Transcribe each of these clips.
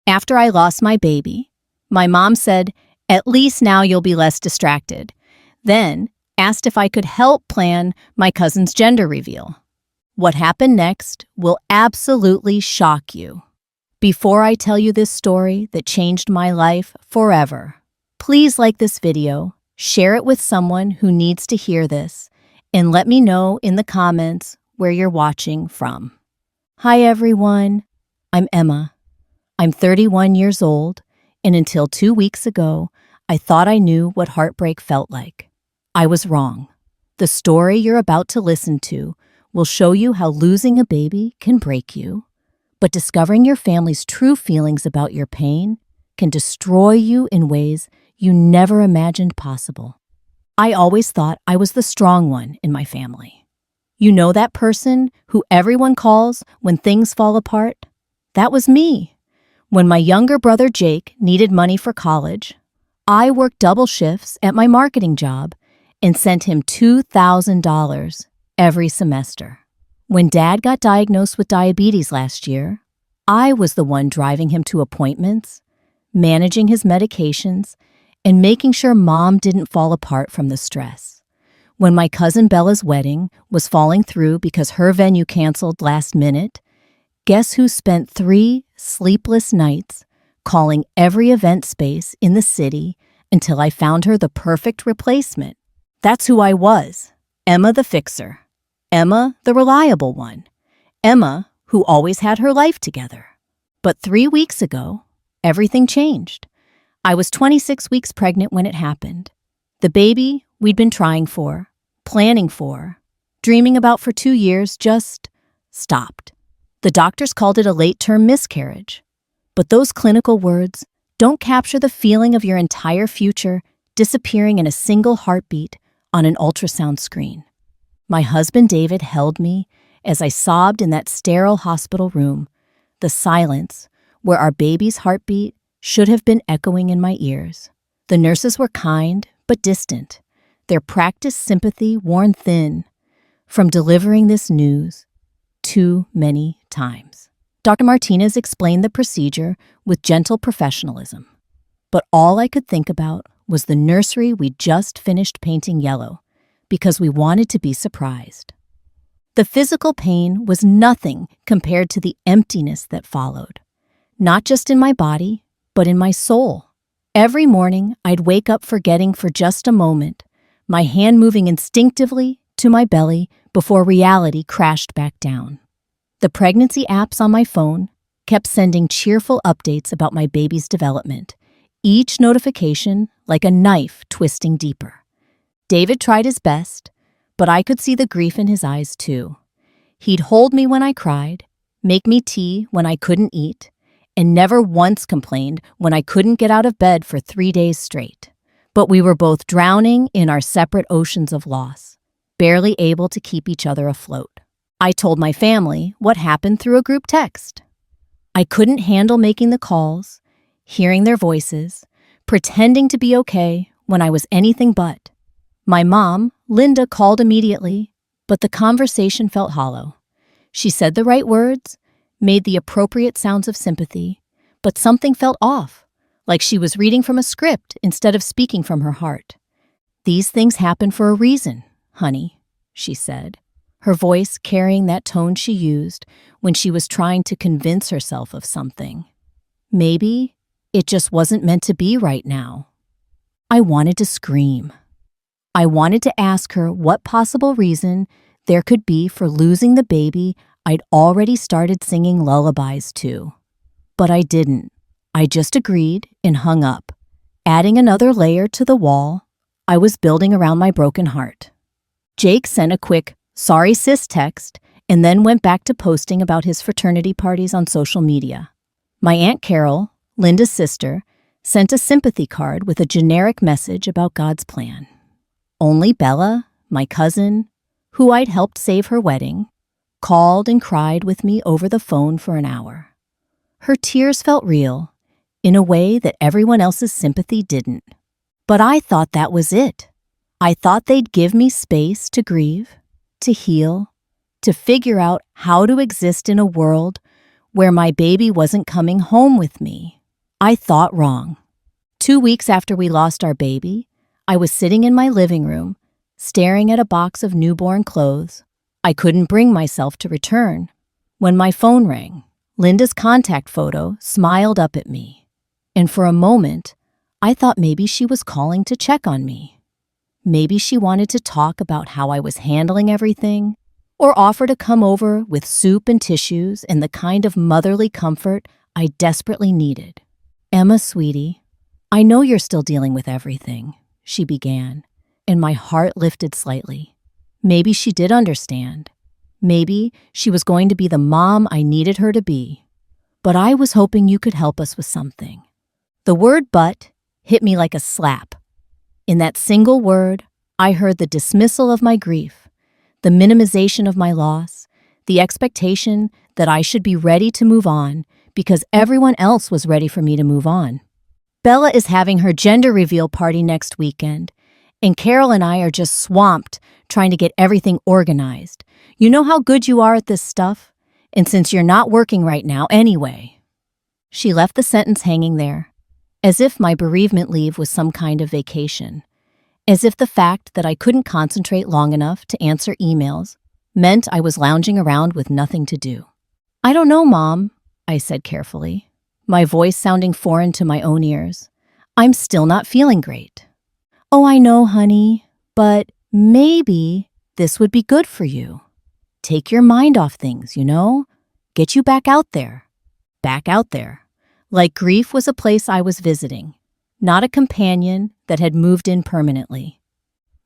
After I lost my baby, my mom said, "At least now you'll be less distracted." Then asked if I could help plan my cousin's gender reveal. What happened next will absolutely shock you. Before I tell you this story that changed my life forever, please like this video, share it with someone who needs to hear this, and let me know in the comments where you're watching from. Hi everyone, I'm Emma. I'm 31 years old, and until 2 weeks ago, I thought I knew what heartbreak felt like. I was wrong. The story you're about to listen to will show you how losing a baby can break you, but discovering your family's true feelings about your pain can destroy you in ways you never imagined possible. I always thought I was the strong one in my family. You know that person who everyone calls when things fall apart? That was me. When my younger brother Jake needed money for college, I worked double shifts at my marketing job and sent him $2,000 every semester. When Dad got diagnosed with diabetes last year, I was the one driving him to appointments, managing his medications, and making sure Mom didn't fall apart from the stress. When my cousin Bella's wedding was falling through because her venue canceled last minute, guess who spent 3 sleepless nights calling every event space in the city until I found her the perfect replacement? That's who I was, Emma the fixer, Emma the reliable one, Emma who always had her life together. But 3 weeks ago, everything changed. I was 26 weeks pregnant when it happened. The baby we'd been trying for, planning for, dreaming about for 2 years just stopped. The doctors called it a late-term miscarriage. But those clinical words don't capture the feeling of your entire future disappearing in a single heartbeat on an ultrasound screen. My husband David held me as I sobbed in that sterile hospital room, the silence where our baby's heartbeat should have been echoing in my ears. The nurses were kind but distant, their practiced sympathy worn thin from delivering this news too many times. Dr. Martinez explained the procedure with gentle professionalism, but all I could think about was the nursery we'd just finished painting yellow because we wanted to be surprised. The physical pain was nothing compared to the emptiness that followed, not just in my body, but in my soul. Every morning, I'd wake up forgetting for just a moment, my hand moving instinctively to my belly before reality crashed back down. The pregnancy apps on my phone kept sending cheerful updates about my baby's development, each notification like a knife twisting deeper. David tried his best, but I could see the grief in his eyes too. He'd hold me when I cried, make me tea when I couldn't eat, and never once complained when I couldn't get out of bed for 3 days straight. But we were both drowning in our separate oceans of loss, barely able to keep each other afloat. I told my family what happened through a group text. I couldn't handle making the calls, hearing their voices, pretending to be okay when I was anything but. My mom, Linda, called immediately, but the conversation felt hollow. She said the right words, made the appropriate sounds of sympathy, but something felt off, like she was reading from a script instead of speaking from her heart. "These things happen for a reason, honey," she said, her voice carrying that tone she used when she was trying to convince herself of something. Maybe it just wasn't meant to be right now. I wanted to scream. I wanted to ask her what possible reason there could be for losing the baby I'd already started singing lullabies to. But I didn't. I just agreed and hung up, adding another layer to the wall I was building around my broken heart. Jake sent a quick, "Sorry sis" text and then went back to posting about his fraternity parties on social media. My Aunt Carol, Linda's sister, sent a sympathy card with a generic message about God's plan. Only Bella, my cousin, who I'd helped save her wedding, called and cried with me over the phone for an hour. Her tears felt real, in a way that everyone else's sympathy didn't. But I thought that was it. I thought they'd give me space to grieve, to heal, to figure out how to exist in a world where my baby wasn't coming home with me. I thought wrong. 2 weeks after we lost our baby, I was sitting in my living room, staring at a box of newborn clothes. I couldn't bring myself to return when my phone rang. Linda's contact photo smiled up at me, and for a moment, I thought maybe she was calling to check on me. Maybe she wanted to talk about how I was handling everything, or offer to come over with soup and tissues and the kind of motherly comfort I desperately needed. "Emma, sweetie, I know you're still dealing with everything," she began, and my heart lifted slightly. Maybe she did understand. Maybe she was going to be the mom I needed her to be. But I was hoping you could help us with something. The word "but" hit me like a slap. In that single word, I heard the dismissal of my grief, the minimization of my loss, the expectation that I should be ready to move on because everyone else was ready for me to move on. Bella is having her gender reveal party next weekend, and Carol and I are just swamped trying to get everything organized. You know how good you are at this stuff? And since you're not working right now anyway. She left the sentence hanging there, as if my bereavement leave was some kind of vacation, as if the fact that I couldn't concentrate long enough to answer emails meant I was lounging around with nothing to do. "I don't know, Mom," I said carefully, my voice sounding foreign to my own ears. "I'm still not feeling great." "Oh, I know, honey, but maybe this would be good for you. Take your mind off things, you know? Get you back out there." Back out there. Like grief was a place I was visiting, not a companion that had moved in permanently.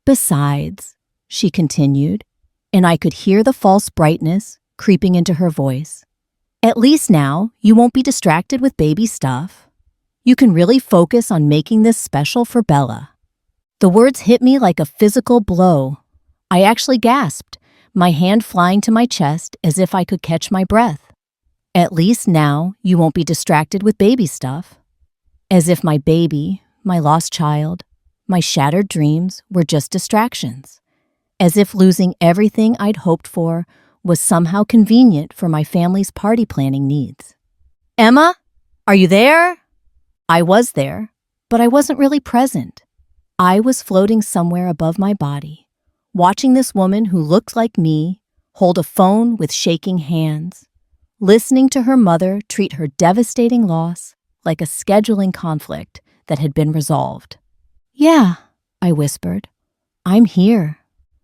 "Besides," she continued, and I could hear the false brightness creeping into her voice, "at least now you won't be distracted with baby stuff. You can really focus on making this special for Bella." The words hit me like a physical blow. I actually gasped, my hand flying to my chest as if I could catch my breath. "At least now you won't be distracted with baby stuff." As if my baby, my lost child, my shattered dreams were just distractions. As if losing everything I'd hoped for was somehow convenient for my family's party planning needs. "Emma, are you there?" I was there, but I wasn't really present. I was floating somewhere above my body, watching this woman who looked like me hold a phone with shaking hands, listening to her mother treat her devastating loss like a scheduling conflict that had been resolved. "Yeah," I whispered, "I'm here.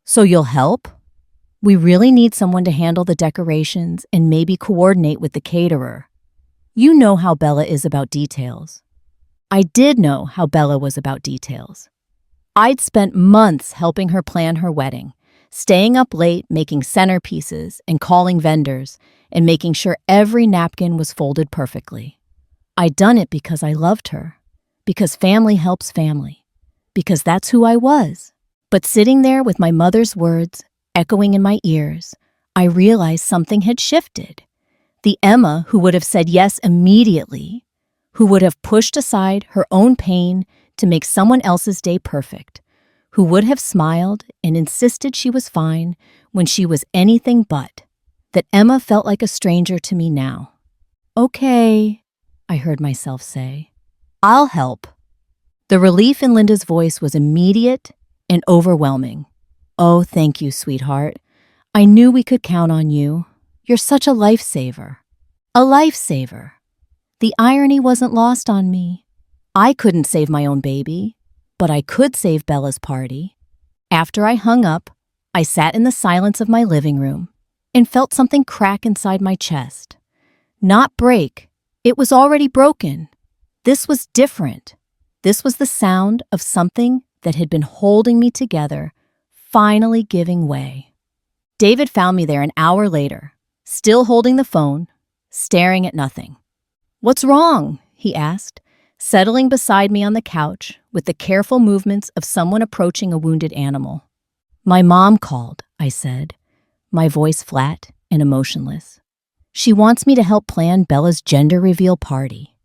So you'll help? We really need someone to handle the decorations and maybe coordinate with the caterer. You know how Bella is about details." I did know how Bella was about details. I'd spent months helping her plan her wedding, staying up late making centerpieces and calling vendors and making sure every napkin was folded perfectly. I'd done it because I loved her, because family helps family, because that's who I was. But sitting there with my mother's words echoing in my ears, I realized something had shifted. The Emma who would have said yes immediately, who would have pushed aside her own pain to make someone else's day perfect, who would have smiled and insisted she was fine when she was anything but, that Emma felt like a stranger to me now. "Okay," I heard myself say. "I'll help." The relief in Linda's voice was immediate and overwhelming. "Oh, thank you, sweetheart. I knew we could count on you. You're such a lifesaver." A lifesaver. The irony wasn't lost on me. I couldn't save my own baby, but I could save Bella's party. After I hung up, I sat in the silence of my living room and felt something crack inside my chest. Not break. It was already broken. This was different. This was the sound of something that had been holding me together, finally giving way. David found me there an hour later, still holding the phone, staring at nothing. "What's wrong?" he asked, settling beside me on the couch with the careful movements of someone approaching a wounded animal. "My mom called," I said, my voice flat and emotionless. "She wants me to help plan Bella's gender reveal party."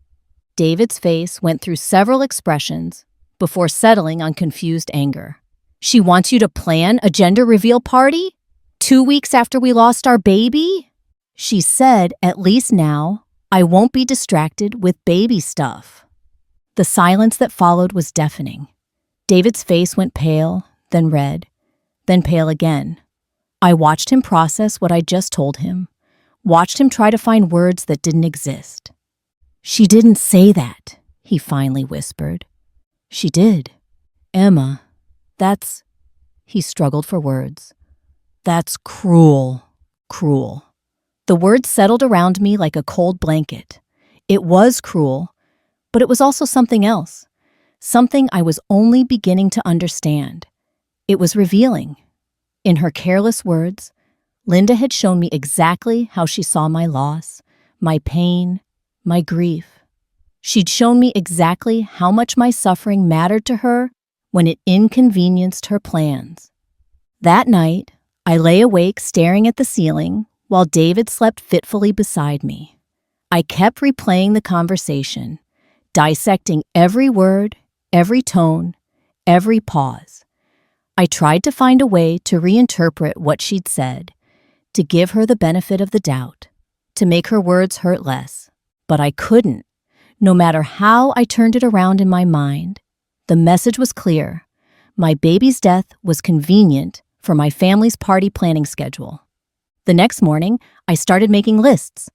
David's face went through several expressions before settling on confused anger. "She wants you to plan a gender reveal party? 2 weeks after we lost our baby?" She said, "At least now I won't be distracted with baby stuff. The silence that followed was deafening. David's face went pale, then red, then pale again. I watched him process what I'd just told him, watched him try to find words that didn't exist. "She didn't say that," he finally whispered. "She did. Emma, that's—" He struggled for words. "That's cruel, cruel." The words settled around me like a cold blanket. It was cruel, but it was also something else, something I was only beginning to understand. It was revealing. In her careless words, Linda had shown me exactly how she saw my loss, my pain, my grief. She'd shown me exactly how much my suffering mattered to her when it inconvenienced her plans. That night, I lay awake staring at the ceiling while David slept fitfully beside me. I kept replaying the conversation, dissecting every word, every tone, every pause. I tried to find a way to reinterpret what she'd said, to give her the benefit of the doubt, to make her words hurt less. But I couldn't. No matter how I turned it around in my mind, the message was clear. My baby's death was convenient for my family's party planning schedule. The next morning, I started making lists.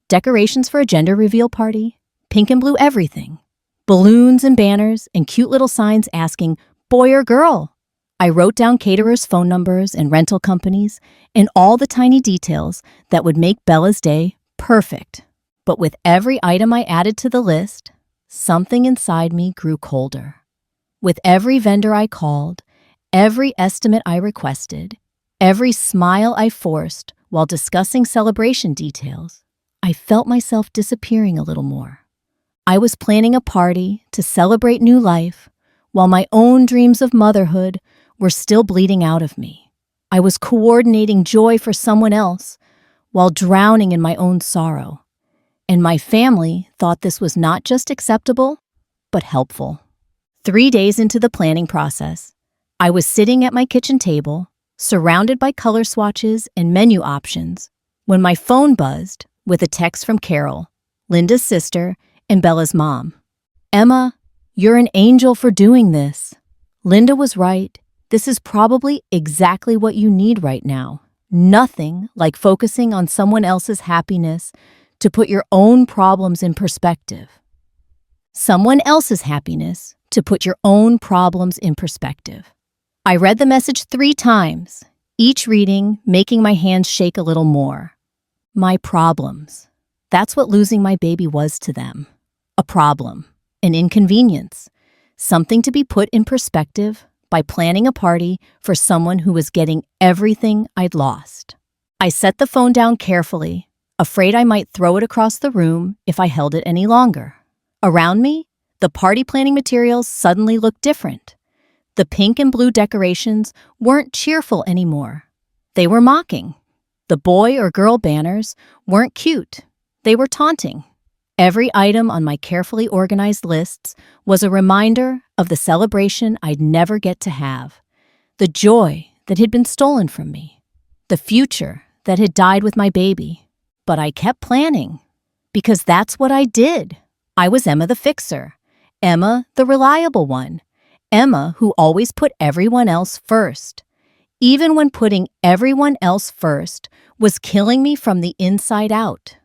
Decorations for a gender reveal party, pink and blue everything, balloons and banners and cute little signs asking, boy or girl. I wrote down caterers' phone numbers and rental companies and all the tiny details that would make Bella's day perfect. But with every item I added to the list, something inside me grew colder. With every vendor I called, every estimate I requested, every smile I forced while discussing celebration details, I felt myself disappearing a little more. I was planning a party to celebrate new life while my own dreams of motherhood were still bleeding out of me. I was coordinating joy for someone else while drowning in my own sorrow. And my family thought this was not just acceptable, but helpful. 3 days into the planning process, I was sitting at my kitchen table, surrounded by color swatches and menu options, when my phone buzzed with a text from Carol, Linda's sister and Bella's mom. "Emma, you're an angel for doing this. Linda was right. This is probably exactly what you need right now. Nothing like focusing on someone else's happiness to put your own problems in perspective. Someone else's happiness to put your own problems in perspective." I read the message 3 times, each reading making my hands shake a little more. My problems. That's what losing my baby was to them. A problem, an inconvenience, something to be put in perspective by planning a party for someone who was getting everything I'd lost. I set the phone down carefully, afraid I might throw it across the room if I held it any longer. Around me, the party planning materials suddenly looked different. The pink and blue decorations weren't cheerful anymore. They were mocking. The boy or girl banners weren't cute. They were taunting. Every item on my carefully organized lists was a reminder of the celebration I'd never get to have, the joy that had been stolen from me, the future that had died with my baby. But I kept planning, because that's what I did. I was Emma the fixer, Emma the reliable one, Emma who always put everyone else first, even when putting everyone else first was killing me from the inside out.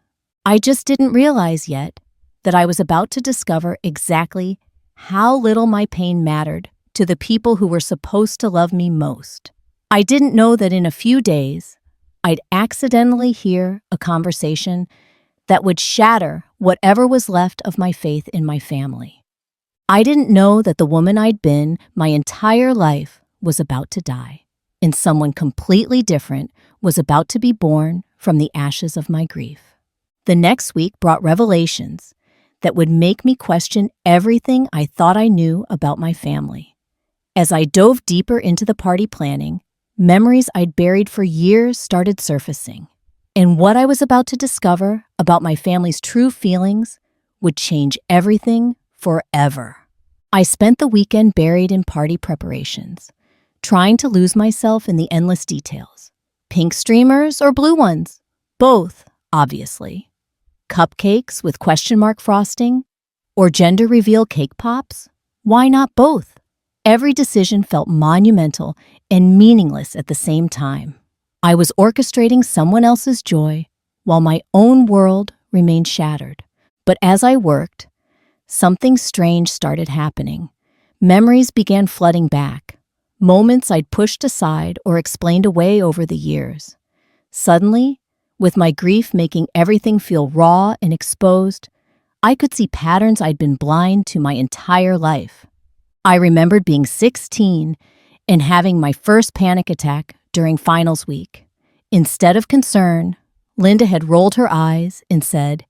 I just didn't realize yet that I was about to discover exactly how little my pain mattered to the people who were supposed to love me most. I didn't know that in a few days, I'd accidentally hear a conversation that would shatter whatever was left of my faith in my family. I didn't know that the woman I'd been my entire life was about to die, and someone completely different was about to be born from the ashes of my grief. The next week brought revelations that would make me question everything I thought I knew about my family. As I dove deeper into the party planning, memories I'd buried for years started surfacing, and what I was about to discover about my family's true feelings would change everything forever. I spent the weekend buried in party preparations, trying to lose myself in the endless details. Pink streamers or blue ones? Both, obviously. Cupcakes with question mark frosting? Or gender reveal cake pops? Why not both? Every decision felt monumental and meaningless at the same time. I was orchestrating someone else's joy while my own world remained shattered. But as I worked, something strange started happening. Memories began flooding back, moments I'd pushed aside or explained away over the years. Suddenly, with my grief making everything feel raw and exposed, I could see patterns I'd been blind to my entire life. I remembered being 16 and having my first panic attack during finals week. Instead of concern, Linda had rolled her eyes and said,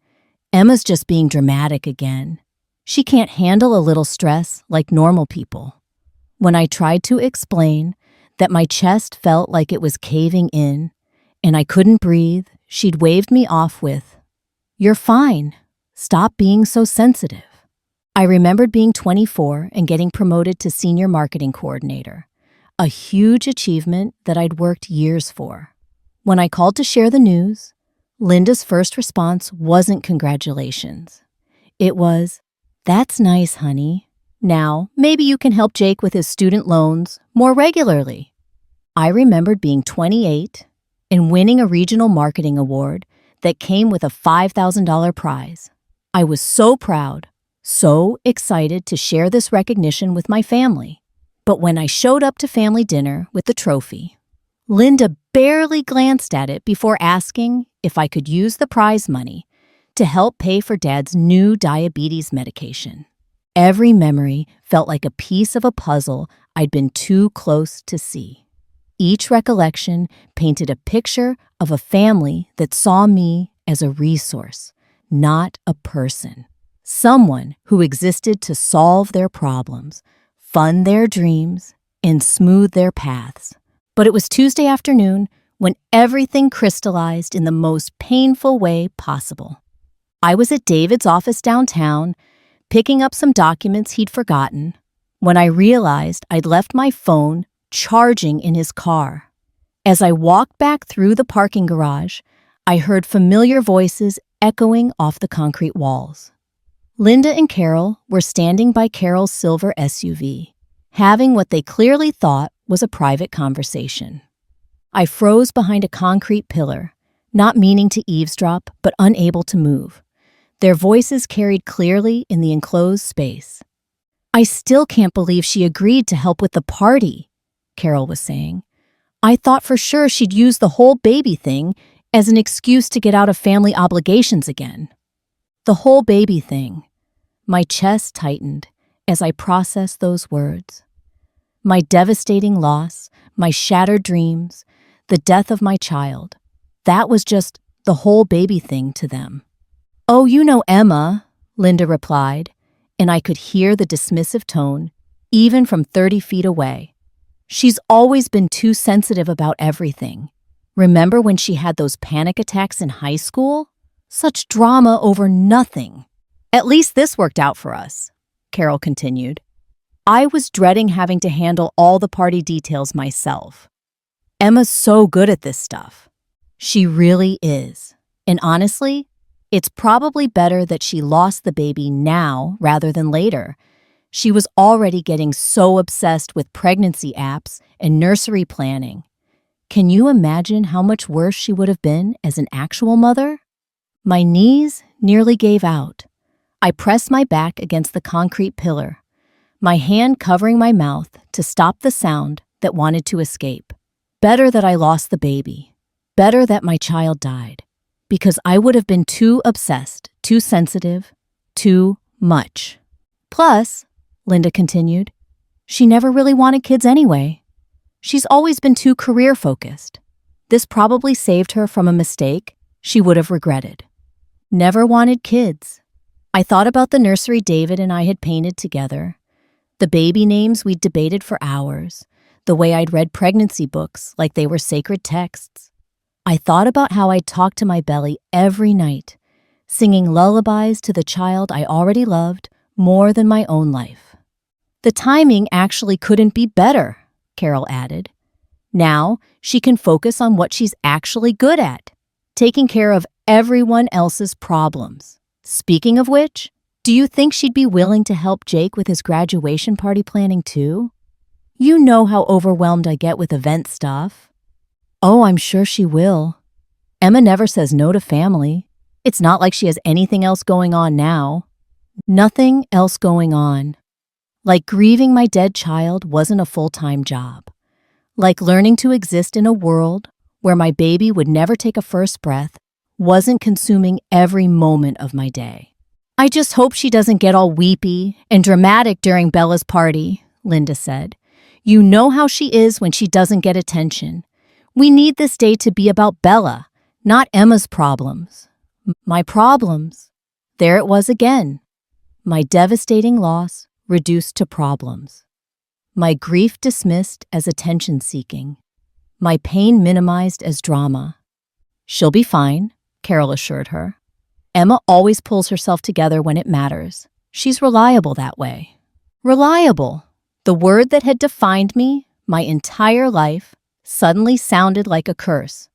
"Emma's just being dramatic again. She can't handle a little stress like normal people." When I tried to explain that my chest felt like it was caving in and I couldn't breathe, she'd waved me off with, "You're fine. Stop being so sensitive." I remembered being 24 and getting promoted to senior marketing coordinator, a huge achievement that I'd worked years for. When I called to share the news, Linda's first response wasn't congratulations. It was, "That's nice, honey. Now, maybe you can help Jake with his student loans more regularly." I remembered being 28 and winning a regional marketing award that came with a $5,000 prize. I was so proud, so excited to share this recognition with my family. But when I showed up to family dinner with the trophy, Linda barely glanced at it before asking if I could use the prize money to help pay for Dad's new diabetes medication. Every memory felt like a piece of a puzzle I'd been too close to see. Each recollection painted a picture of a family that saw me as a resource, not a person. Someone who existed to solve their problems, fund their dreams, and smooth their paths. But it was Tuesday afternoon when everything crystallized in the most painful way possible. I was at David's office downtown, picking up some documents he'd forgotten, when I realized I'd left my phone charging in his car. As I walked back through the parking garage, I heard familiar voices echoing off the concrete walls. Linda and Carol were standing by Carol's silver SUV, having what they clearly thought was a private conversation. I froze behind a concrete pillar, not meaning to eavesdrop, but unable to move. Their voices carried clearly in the enclosed space. "I still can't believe she agreed to help with the party," Carol was saying. "I thought for sure she'd use the whole baby thing as an excuse to get out of family obligations again." The whole baby thing. My chest tightened as I processed those words. My devastating loss, my shattered dreams, the death of my child. That was just the whole baby thing to them. "Oh, you know Emma," Linda replied, and I could hear the dismissive tone, even from 30 feet away. "She's always been too sensitive about everything. Remember when she had those panic attacks in high school? Such drama over nothing." "At least this worked out for us," Carol continued. I was dreading having to handle all the party details myself. "Emma's so good at this stuff." She really is. And honestly, it's probably better that she lost the baby now rather than later. She was already getting so obsessed with pregnancy apps and nursery planning. Can you imagine how much worse she would have been as an actual mother? My knees nearly gave out. I pressed my back against the concrete pillar, my hand covering my mouth to stop the sound that wanted to escape. Better that I lost the baby. Better that my child died. Because I would have been too obsessed, too sensitive, too much. Plus, Linda continued, she never really wanted kids anyway. She's always been too career-focused. This probably saved her from a mistake she would have regretted. Never wanted kids. I thought about the nursery David and I had painted together, the baby names we'd debated for hours, the way I'd read pregnancy books like they were sacred texts. I thought about how I'd talk to my belly every night, singing lullabies to the child I already loved more than my own life. The timing actually couldn't be better, Carol added. Now she can focus on what she's actually good at, taking care of everyone else's problems. Speaking of which, do you think she'd be willing to help Jake with his graduation party planning too? You know how overwhelmed I get with event stuff. Oh, I'm sure she will. Emma never says no to family. It's not like she has anything else going on now. Nothing else going on. Like grieving my dead child wasn't a full-time job. Like learning to exist in a world where my baby would never take a first breath wasn't consuming every moment of my day. I just hope she doesn't get all weepy and dramatic during Bella's party, Linda said. You know how she is when she doesn't get attention. We need this day to be about Bella, not Emma's problems. My problems. There it was again. My devastating loss reduced to problems. My grief dismissed as attention-seeking. My pain minimized as drama. She'll be fine, Carol assured her. Emma always pulls herself together when it matters. She's reliable that way. Reliable. The word that had defined me my entire life suddenly sounded like a curse.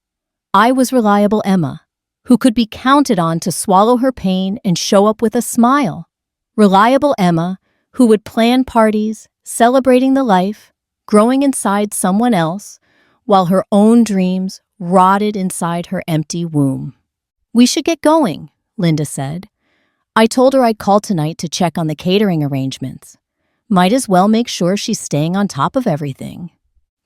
I was reliable Emma, who could be counted on to swallow her pain and show up with a smile. Reliable Emma, who would plan parties, celebrating the life, growing inside someone else, while her own dreams rotted inside her empty womb. We should get going, Linda said. I told her I'd call tonight to check on the catering arrangements. Might as well make sure she's staying on top of everything.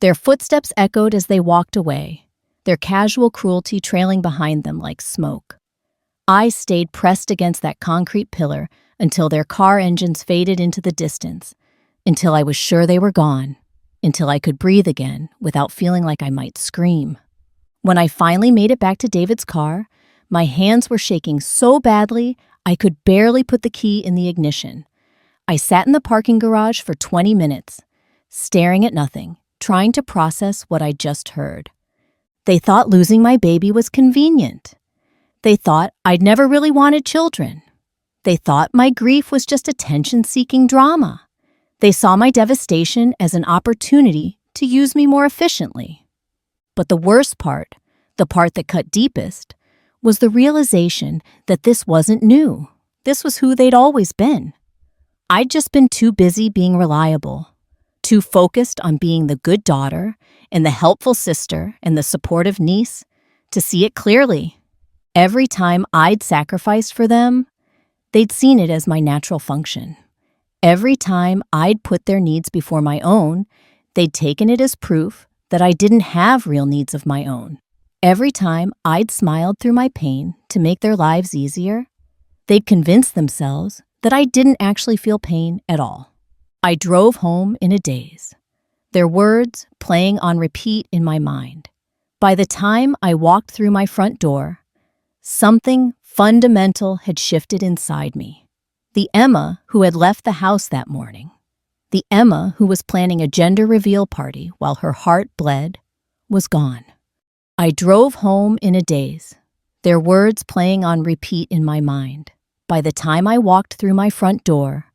Their footsteps echoed as they walked away, their casual cruelty trailing behind them like smoke. I stayed pressed against that concrete pillar until their car engines faded into the distance, until I was sure they were gone, until I could breathe again without feeling like I might scream. When I finally made it back to David's car, my hands were shaking so badly I could barely put the key in the ignition. I sat in the parking garage for 20 minutes, staring at nothing, trying to process what I'd just heard. They thought losing my baby was convenient. They thought I'd never really wanted children. They thought my grief was just attention-seeking drama. They saw my devastation as an opportunity to use me more efficiently. But the worst part, the part that cut deepest, was the realization that this wasn't new. This was who they'd always been. I'd just been too busy being reliable, too focused on being the good daughter and the helpful sister and the supportive niece to see it clearly. Every time I'd sacrificed for them, they'd seen it as my natural function. Every time I'd put their needs before my own, they'd taken it as proof that I didn't have real needs of my own. Every time I'd smiled through my pain to make their lives easier, they'd convinced themselves that I didn't actually feel pain at all. I drove home in a daze, their words playing on repeat in my mind. By the time I walked through my front door, something fundamental had shifted inside me. The Emma who had left the house that morning, the Emma who was planning a gender reveal party while her heart bled, was gone. I drove home in a daze, their words playing on repeat in my mind. By the time I walked through my front door,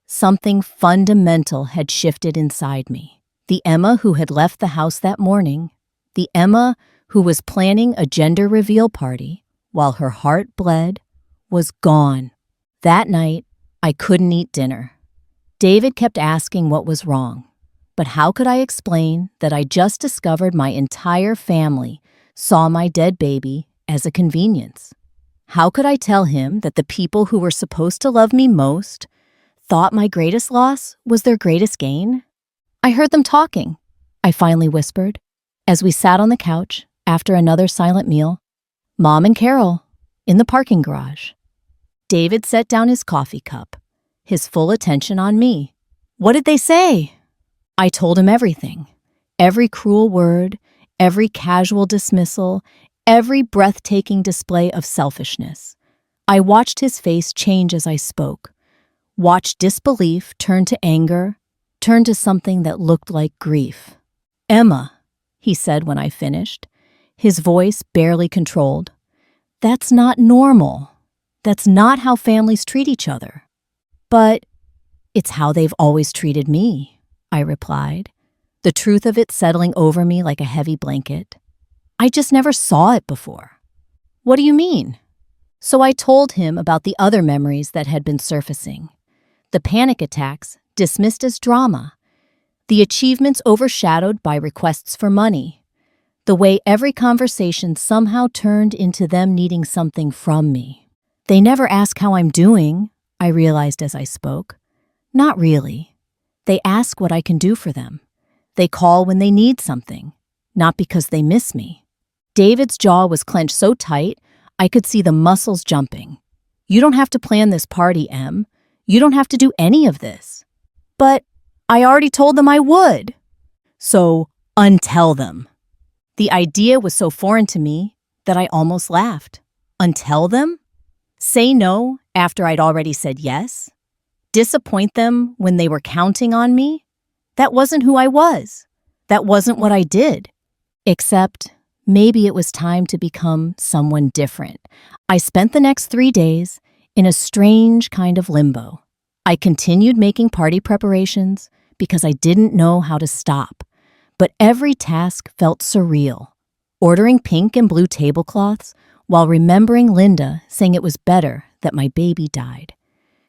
something fundamental had shifted inside me. The Emma who had left the house that morning, the Emma who was planning a gender reveal party while her heart bled, was gone. That night, I couldn't eat dinner. David kept asking what was wrong, but how could I explain that I just discovered my entire family saw my dead baby as a convenience? How could I tell him that the people who were supposed to love me most thought my greatest loss was their greatest gain? I heard them talking, I finally whispered, as we sat on the couch after another silent meal. Mom and Carol, in the parking garage. David set down his coffee cup, his full attention on me. What did they say? I told him everything. Every cruel word, every casual dismissal, every breathtaking display of selfishness. I watched his face change as I spoke, watched disbelief turn to anger, turn to something that looked like grief. Emma, he said when I finished, his voice barely controlled. That's not normal. That's not how families treat each other. But it's how they've always treated me, I replied, the truth of it settling over me like a heavy blanket. I just never saw it before. What do you mean? So I told him about the other memories that had been surfacing. The panic attacks dismissed as drama. The achievements overshadowed by requests for money. The way every conversation somehow turned into them needing something from me. They never ask how I'm doing, I realized as I spoke. Not really. They ask what I can do for them. They call when they need something, not because they miss me. David's jaw was clenched so tight, I could see the muscles jumping. You don't have to plan this party, Em. You don't have to do any of this. But I already told them I would. So, untell them. The idea was so foreign to me that I almost laughed. Untell them? Say no after I'd already said yes? Disappoint them when they were counting on me? That wasn't who I was. That wasn't what I did. Except, maybe it was time to become someone different. I spent the next 3 days in a strange kind of limbo. I continued making party preparations because I didn't know how to stop. But every task felt surreal. Ordering pink and blue tablecloths while remembering Linda saying it was better that my baby died.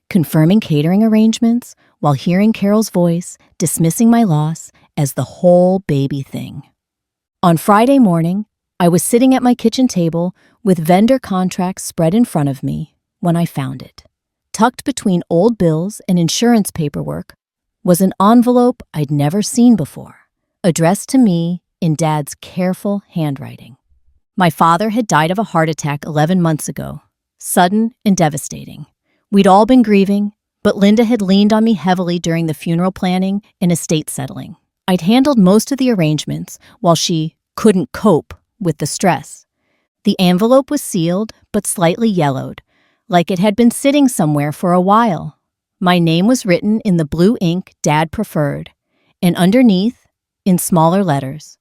Confirming catering arrangements while hearing Carol's voice dismissing my loss as the whole baby thing. On Friday morning, I was sitting at my kitchen table with vendor contracts spread in front of me when I found it. Tucked between old bills and insurance paperwork was an envelope I'd never seen before, addressed to me in Dad's careful handwriting. My father had died of a heart attack 11 months ago, sudden and devastating. We'd all been grieving, but Linda had leaned on me heavily during the funeral planning and estate settling. I'd handled most of the arrangements while she couldn't cope with the stress. The envelope was sealed but slightly yellowed, like it had been sitting somewhere for a while. My name was written in the blue ink Dad preferred, and underneath, in smaller letters,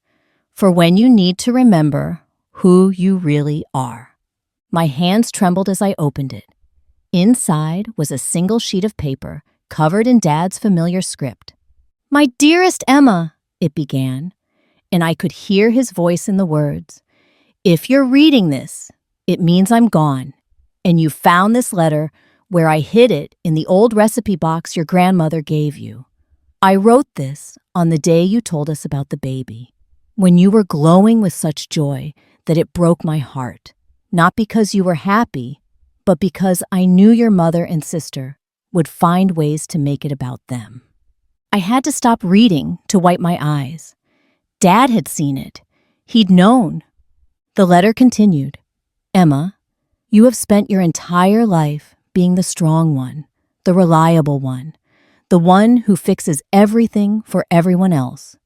for when you need to remember who you really are. My hands trembled as I opened it. Inside was a single sheet of paper covered in Dad's familiar script. "My dearest Emma," it began, and I could hear his voice in the words. "If you're reading this, it means I'm gone, and you found this letter where I hid it in the old recipe box your grandmother gave you. I wrote this on the day you told us about the baby, when you were glowing with such joy that it broke my heart, not because you were happy, but because I knew your mother and sister would find ways to make it about them." I had to stop reading to wipe my eyes. Dad had seen it. He'd known. The letter continued. "Emma, you have spent your entire life being the strong one, the reliable one, the one who fixes everything for everyone else.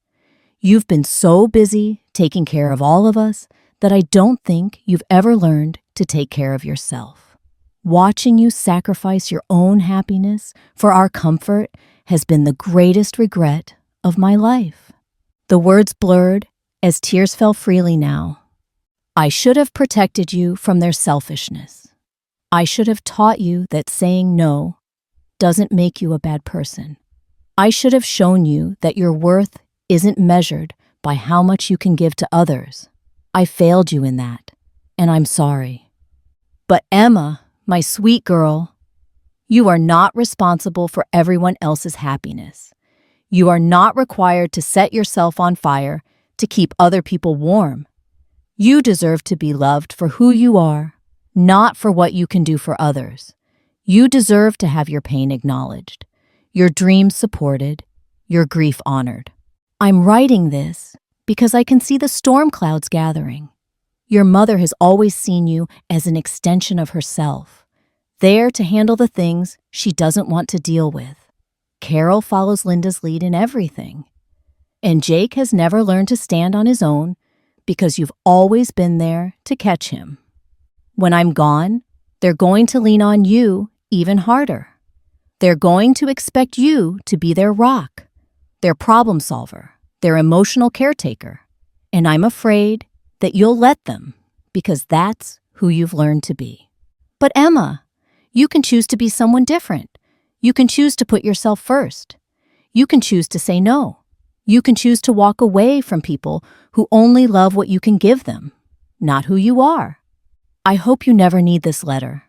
You've been so busy taking care of all of us that I don't think you've ever learned to take care of yourself. Watching you sacrifice your own happiness for our comfort has been the greatest regret of my life." The words blurred as tears fell freely now. I should have protected you from their selfishness. I should have taught you that saying no doesn't make you a bad person. I should have shown you that your worth isn't measured by how much you can give to others. I failed you in that, and I'm sorry. But Emma, my sweet girl, you are not responsible for everyone else's happiness. You are not required to set yourself on fire to keep other people warm. You deserve to be loved for who you are, not for what you can do for others. You deserve to have your pain acknowledged, your dreams supported, your grief honored. I'm writing this because I can see the storm clouds gathering. Your mother has always seen you as an extension of herself, there to handle the things she doesn't want to deal with. Carol follows Linda's lead in everything. And Jake has never learned to stand on his own because you've always been there to catch him. When I'm gone, they're going to lean on you even harder. They're going to expect you to be their rock, their problem solver, their emotional caretaker. And I'm afraid that you'll let them because that's who you've learned to be. But Emma, you can choose to be someone different. You can choose to put yourself first. You can choose to say no. You can choose to walk away from people who only love what you can give them, not who you are. I hope you never need this letter.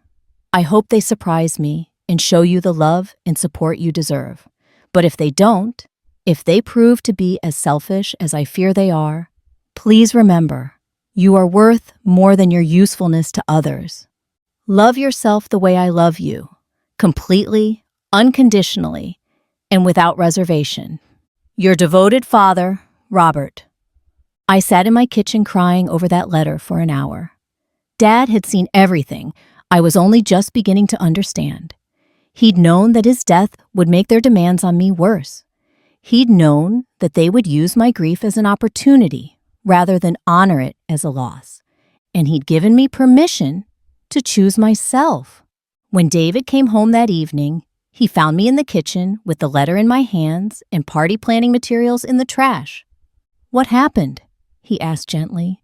I hope they surprise me and show you the love and support you deserve. But if they don't, if they prove to be as selfish as I fear they are, please remember, you are worth more than your usefulness to others. Love yourself the way I love you, completely, unconditionally, and without reservation. Your devoted father, Robert. I sat in my kitchen crying over that letter for an hour. Dad had seen everything I was only just beginning to understand. He'd known that his death would make their demands on me worse. He'd known that they would use my grief as an opportunity rather than honor it as a loss. And he'd given me permission to choose myself. When David came home that evening, he found me in the kitchen with the letter in my hands and party planning materials in the trash. "What happened?" he asked gently.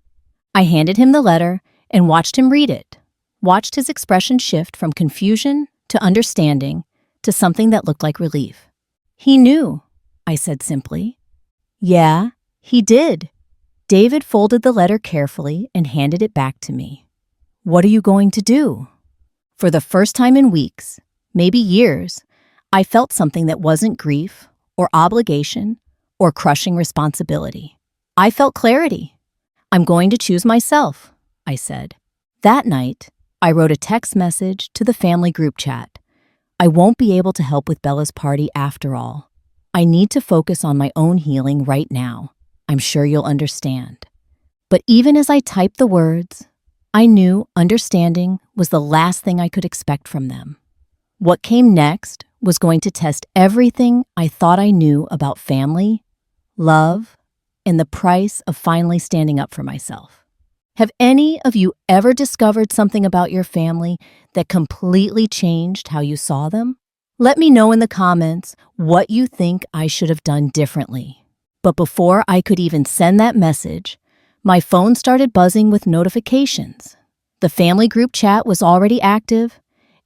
I handed him the letter and watched him read it, watched his expression shift from confusion to understanding to something that looked like relief. "He knew," I said simply. "Yeah, he did." David folded the letter carefully and handed it back to me. "What are you going to do?" For the first time in weeks, maybe years, I felt something that wasn't grief or obligation or crushing responsibility. I felt clarity. "I'm going to choose myself," I said. That night, I wrote a text message to the family group chat. "I won't be able to help with Bella's party after all. I need to focus on my own healing right now. I'm sure you'll understand." But even as I typed the words, I knew understanding was the last thing I could expect from them. What came next was going to test everything I thought I knew about family, love, and the price of finally standing up for myself. Have any of you ever discovered something about your family that completely changed how you saw them? Let me know in the comments what you think I should have done differently. But before I could even send that message, my phone started buzzing with notifications. The family group chat was already active,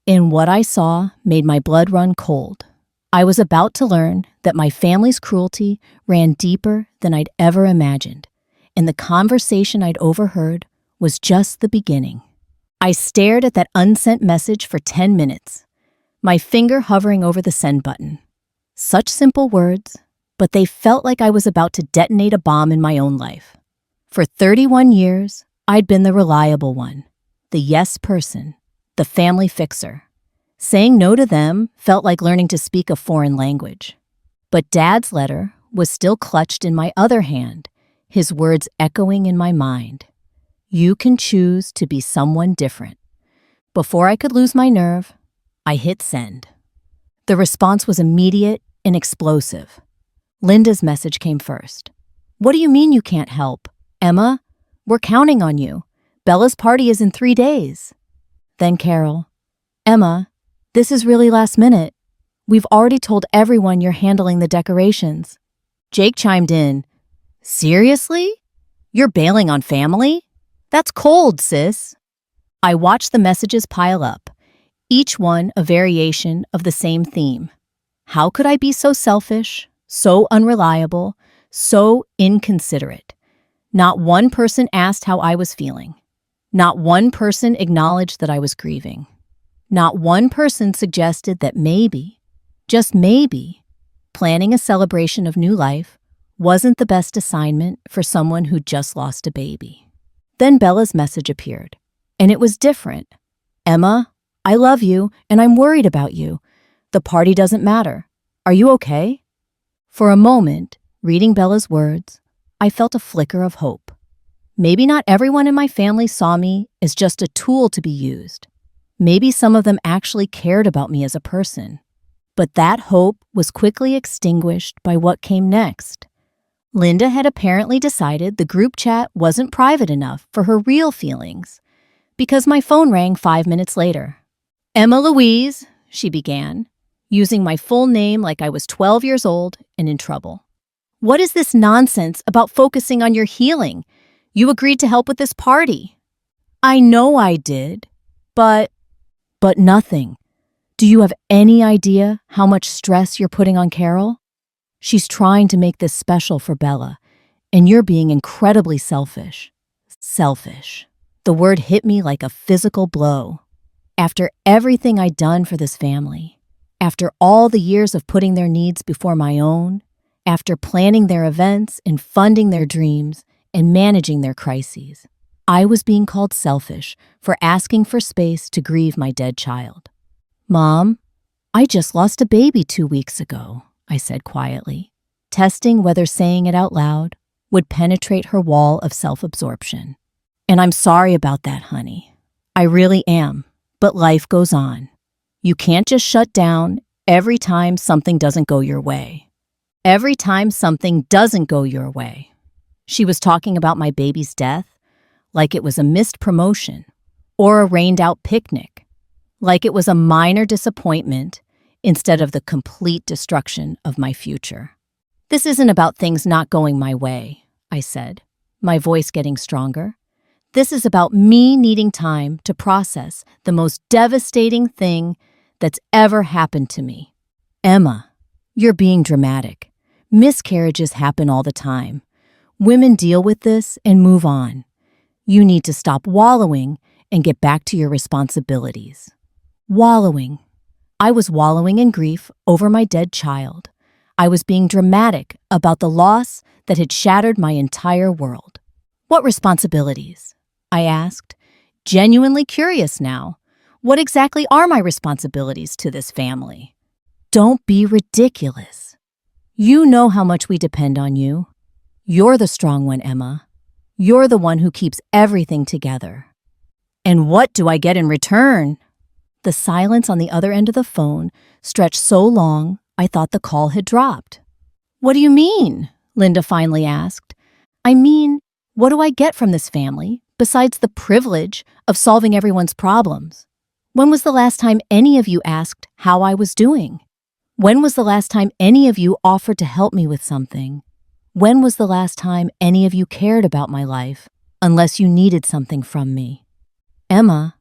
and what I saw made my blood run cold. I was about to learn that my family's cruelty ran deeper than I'd ever imagined, and the conversation I'd overheard was just the beginning. I stared at that unsent message for 10 minutes, my finger hovering over the send button. Such simple words, but they felt like I was about to detonate a bomb in my own life. For 31 years, I'd been the reliable one, the yes person, the family fixer. Saying no to them felt like learning to speak a foreign language. But Dad's letter was still clutched in my other hand, his words echoing in my mind. "You can choose to be someone different." Before I could lose my nerve, I hit send. The response was immediate and explosive. Linda's message came first. "What do you mean you can't help? Emma, we're counting on you. Bella's party is in 3 days. Then Carol, "Emma, this is really last minute. We've already told everyone you're handling the decorations." Jake chimed in. "Seriously? You're bailing on family? That's cold, sis." I watched the messages pile up, each one a variation of the same theme. How could I be so selfish, so unreliable, so inconsiderate? Not one person asked how I was feeling. Not one person acknowledged that I was grieving. Not one person suggested that maybe, just maybe, planning a celebration of new life wasn't the best assignment for someone who just lost a baby. Then Bella's message appeared, and it was different. "Emma, I love you, and I'm worried about you. The party doesn't matter. Are you okay?" For a moment, reading Bella's words, I felt a flicker of hope. Maybe not everyone in my family saw me as just a tool to be used. Maybe some of them actually cared about me as a person. But that hope was quickly extinguished by what came next. Linda had apparently decided the group chat wasn't private enough for her real feelings, because my phone rang 5 minutes later. "Emma Louise," she began, using my full name like I was 12 years old and in trouble. "What is this nonsense about focusing on your healing? You agreed to help with this party." "I know I did, but nothing. Do you have any idea how much stress you're putting on Carol? She's trying to make this special for Bella, and you're being incredibly selfish." Selfish. The word hit me like a physical blow. After everything I'd done for this family, after all the years of putting their needs before my own, after planning their events and funding their dreams and managing their crises, I was being called selfish for asking for space to grieve my dead child. "Mom, I just lost a baby 2 weeks ago," I said quietly, testing whether saying it out loud would penetrate her wall of self-absorption. "And I'm sorry about that, honey. I really am, but life goes on. You can't just shut down every time something doesn't go your way. Every time something doesn't go your way." She was talking about my baby's death like it was a missed promotion or a rained-out picnic, like it was a minor disappointment instead of the complete destruction of my future. "This isn't about things not going my way," I said, my voice getting stronger. "This is about me needing time to process the most devastating thing that's ever happened to me." "Emma, you're being dramatic. Miscarriages happen all the time. Women deal with this and move on. You need to stop wallowing and get back to your responsibilities." Wallowing. I was wallowing in grief over my dead child. I was being dramatic about the loss that had shattered my entire world. "What responsibilities?" I asked, genuinely curious now. What exactly are my responsibilities to this family? "Don't be ridiculous. You know how much we depend on you. You're the strong one, Emma. You're the one who keeps everything together." "And what do I get in return?" The silence on the other end of the phone stretched so long I thought the call had dropped. "What do you mean?" Linda finally asked. "I mean, what do I get from this family besides the privilege of solving everyone's problems? When was the last time any of you asked how I was doing? When was the last time any of you offered to help me with something? When was the last time any of you cared about my life, unless you needed something from me? Emma,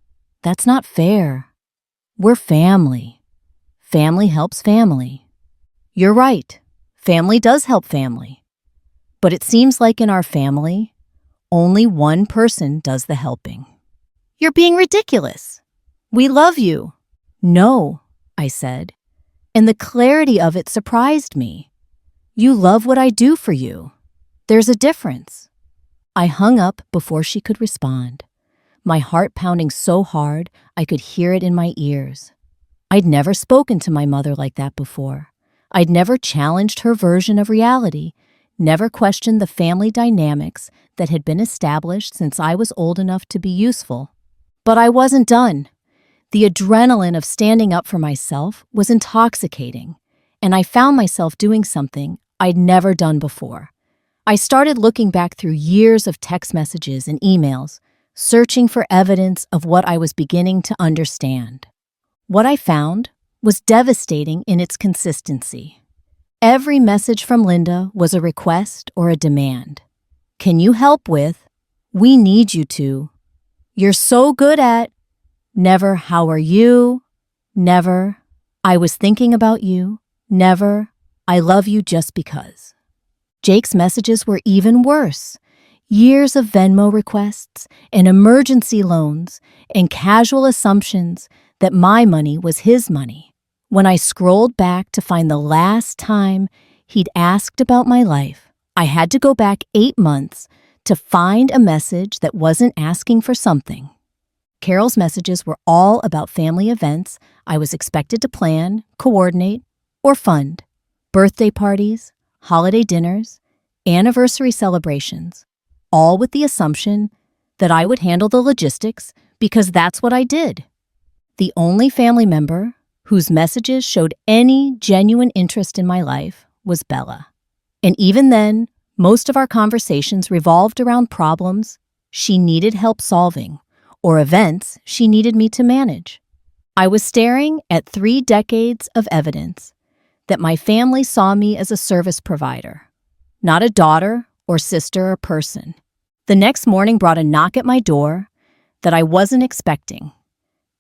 that's not fair. We're family. Family helps family." "You're right. Family does help family. But it seems like in our family, only one person does the helping." "You're being ridiculous. We love you." "No," I said, and the clarity of it surprised me. "You love what I do for you. There's a difference." I hung up before she could respond, my heart pounding so hard I could hear it in my ears. I'd never spoken to my mother like that before. I'd never challenged her version of reality, never questioned the family dynamics that had been established since I was old enough to be useful. But I wasn't done. The adrenaline of standing up for myself was intoxicating, and I found myself doing something I'd never done before. I started looking back through years of text messages and emails, searching for evidence of what I was beginning to understand. What I found was devastating in its consistency. Every message from Linda was a request or a demand. "Can you help with?" "We need you to." "You're so good at." Never, "How are you?" Never, "I was thinking about you." Never, "I love you just because." Jake's messages were even worse. Years of Venmo requests and emergency loans and casual assumptions that my money was his money. When I scrolled back to find the last time he'd asked about my life, I had to go back 8 months to find a message that wasn't asking for something. Carol's messages were all about family events I was expected to plan, coordinate, or fund. Birthday parties, holiday dinners, anniversary celebrations, all with the assumption that I would handle the logistics because that's what I did. The only family member whose messages showed any genuine interest in my life was Bella. And even then, most of our conversations revolved around problems she needed help solving or events she needed me to manage. I was staring at 3 decades of evidence that my family saw me as a service provider, not a daughter or sister or person. The next morning brought a knock at my door that I wasn't expecting.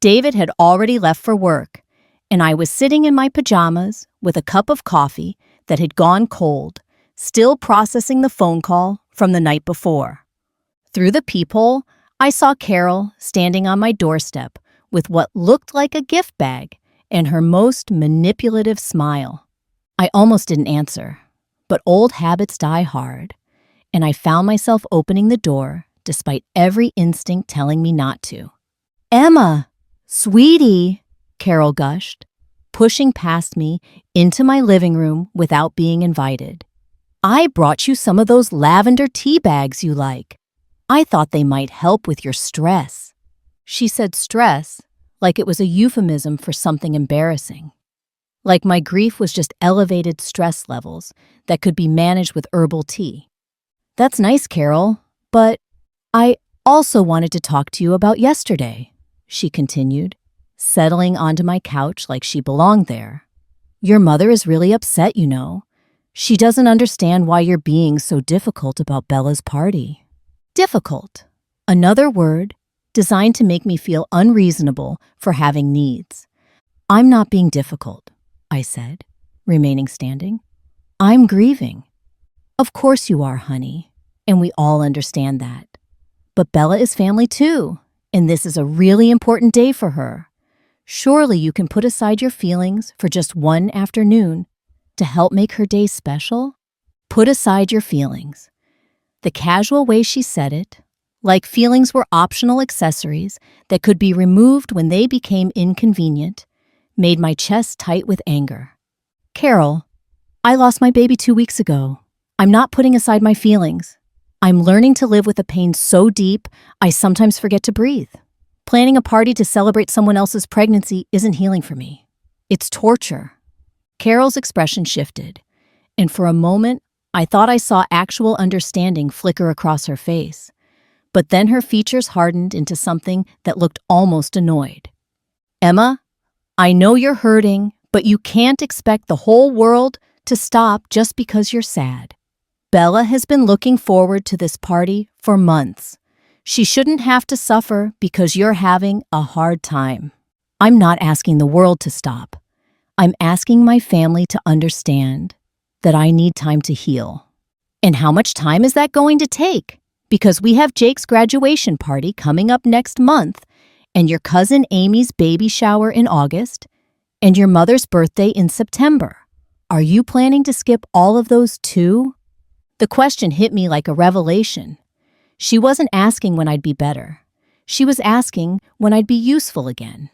David had already left for work, and I was sitting in my pajamas with a cup of coffee that had gone cold, still processing the phone call from the night before. Through the peephole, I saw Carol standing on my doorstep with what looked like a gift bag and her most manipulative smile. I almost didn't answer, but old habits die hard, and I found myself opening the door despite every instinct telling me not to. "Emma, sweetie," Carol gushed, pushing past me into my living room without being invited. "I brought you some of those lavender tea bags you like. I thought they might help with your stress." She said stress like it was a euphemism for something embarrassing. Like my grief was just elevated stress levels that could be managed with herbal tea. "That's nice, Carol, but I also wanted to talk to you about yesterday," she continued, settling onto my couch like she belonged there. "Your mother is really upset, you know. She doesn't understand why you're being so difficult about Bella's party." Difficult. Another word designed to make me feel unreasonable for having needs. "I'm not being difficult," I said, remaining standing. "I'm grieving." "Of course you are, honey, and we all understand that. But Bella is family too, and this is a really important day for her. Surely you can put aside your feelings for just one afternoon to help make her day special?" Put aside your feelings. The casual way she said it, like feelings were optional accessories that could be removed when they became inconvenient, made my chest tight with anger. "Carol, I lost my baby 2 weeks ago. I'm not putting aside my feelings. I'm learning to live with a pain so deep, I sometimes forget to breathe. Planning a party to celebrate someone else's pregnancy isn't healing for me. It's torture." Carol's expression shifted, and for a moment, I thought I saw actual understanding flicker across her face. But then her features hardened into something that looked almost annoyed. "Emma, I know you're hurting, but you can't expect the whole world to stop just because you're sad. Bella has been looking forward to this party for months. She shouldn't have to suffer because you're having a hard time. I'm not asking the world to stop. I'm asking my family to understand that I need time to heal. And how much time is that going to take? Because we have Jake's graduation party coming up next month, and your cousin Amy's baby shower in August, and your mother's birthday in September. Are you planning to skip all of those too?" The question hit me like a revelation. She wasn't asking when I'd be better. She was asking when I'd be useful again.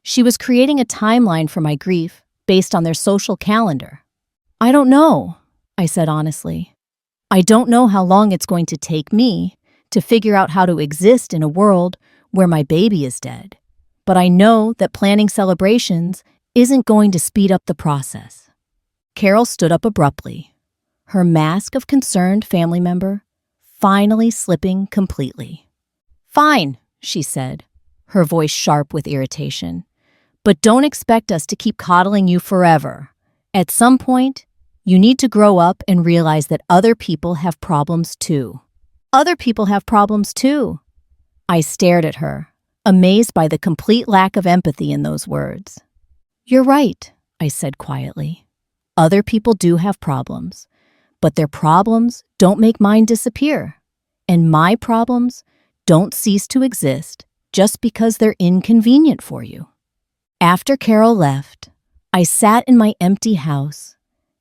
She was creating a timeline for my grief based on their social calendar. "I don't know," I said honestly. "I don't know how long it's going to take me to figure out how to exist in a world where my baby is dead. But I know that planning celebrations isn't going to speed up the process." Carol stood up abruptly, her mask of concerned family member finally slipping completely. "Fine," she said, her voice sharp with irritation. "But don't expect us to keep coddling you forever. At some point, you need to grow up and realize that other people have problems too." "Other people have problems too." I stared at her, amazed by the complete lack of empathy in those words. "You're right," I said quietly. "Other people do have problems, but their problems don't make mine disappear. And my problems don't cease to exist just because they're inconvenient for you." After Carol left, I sat in my empty house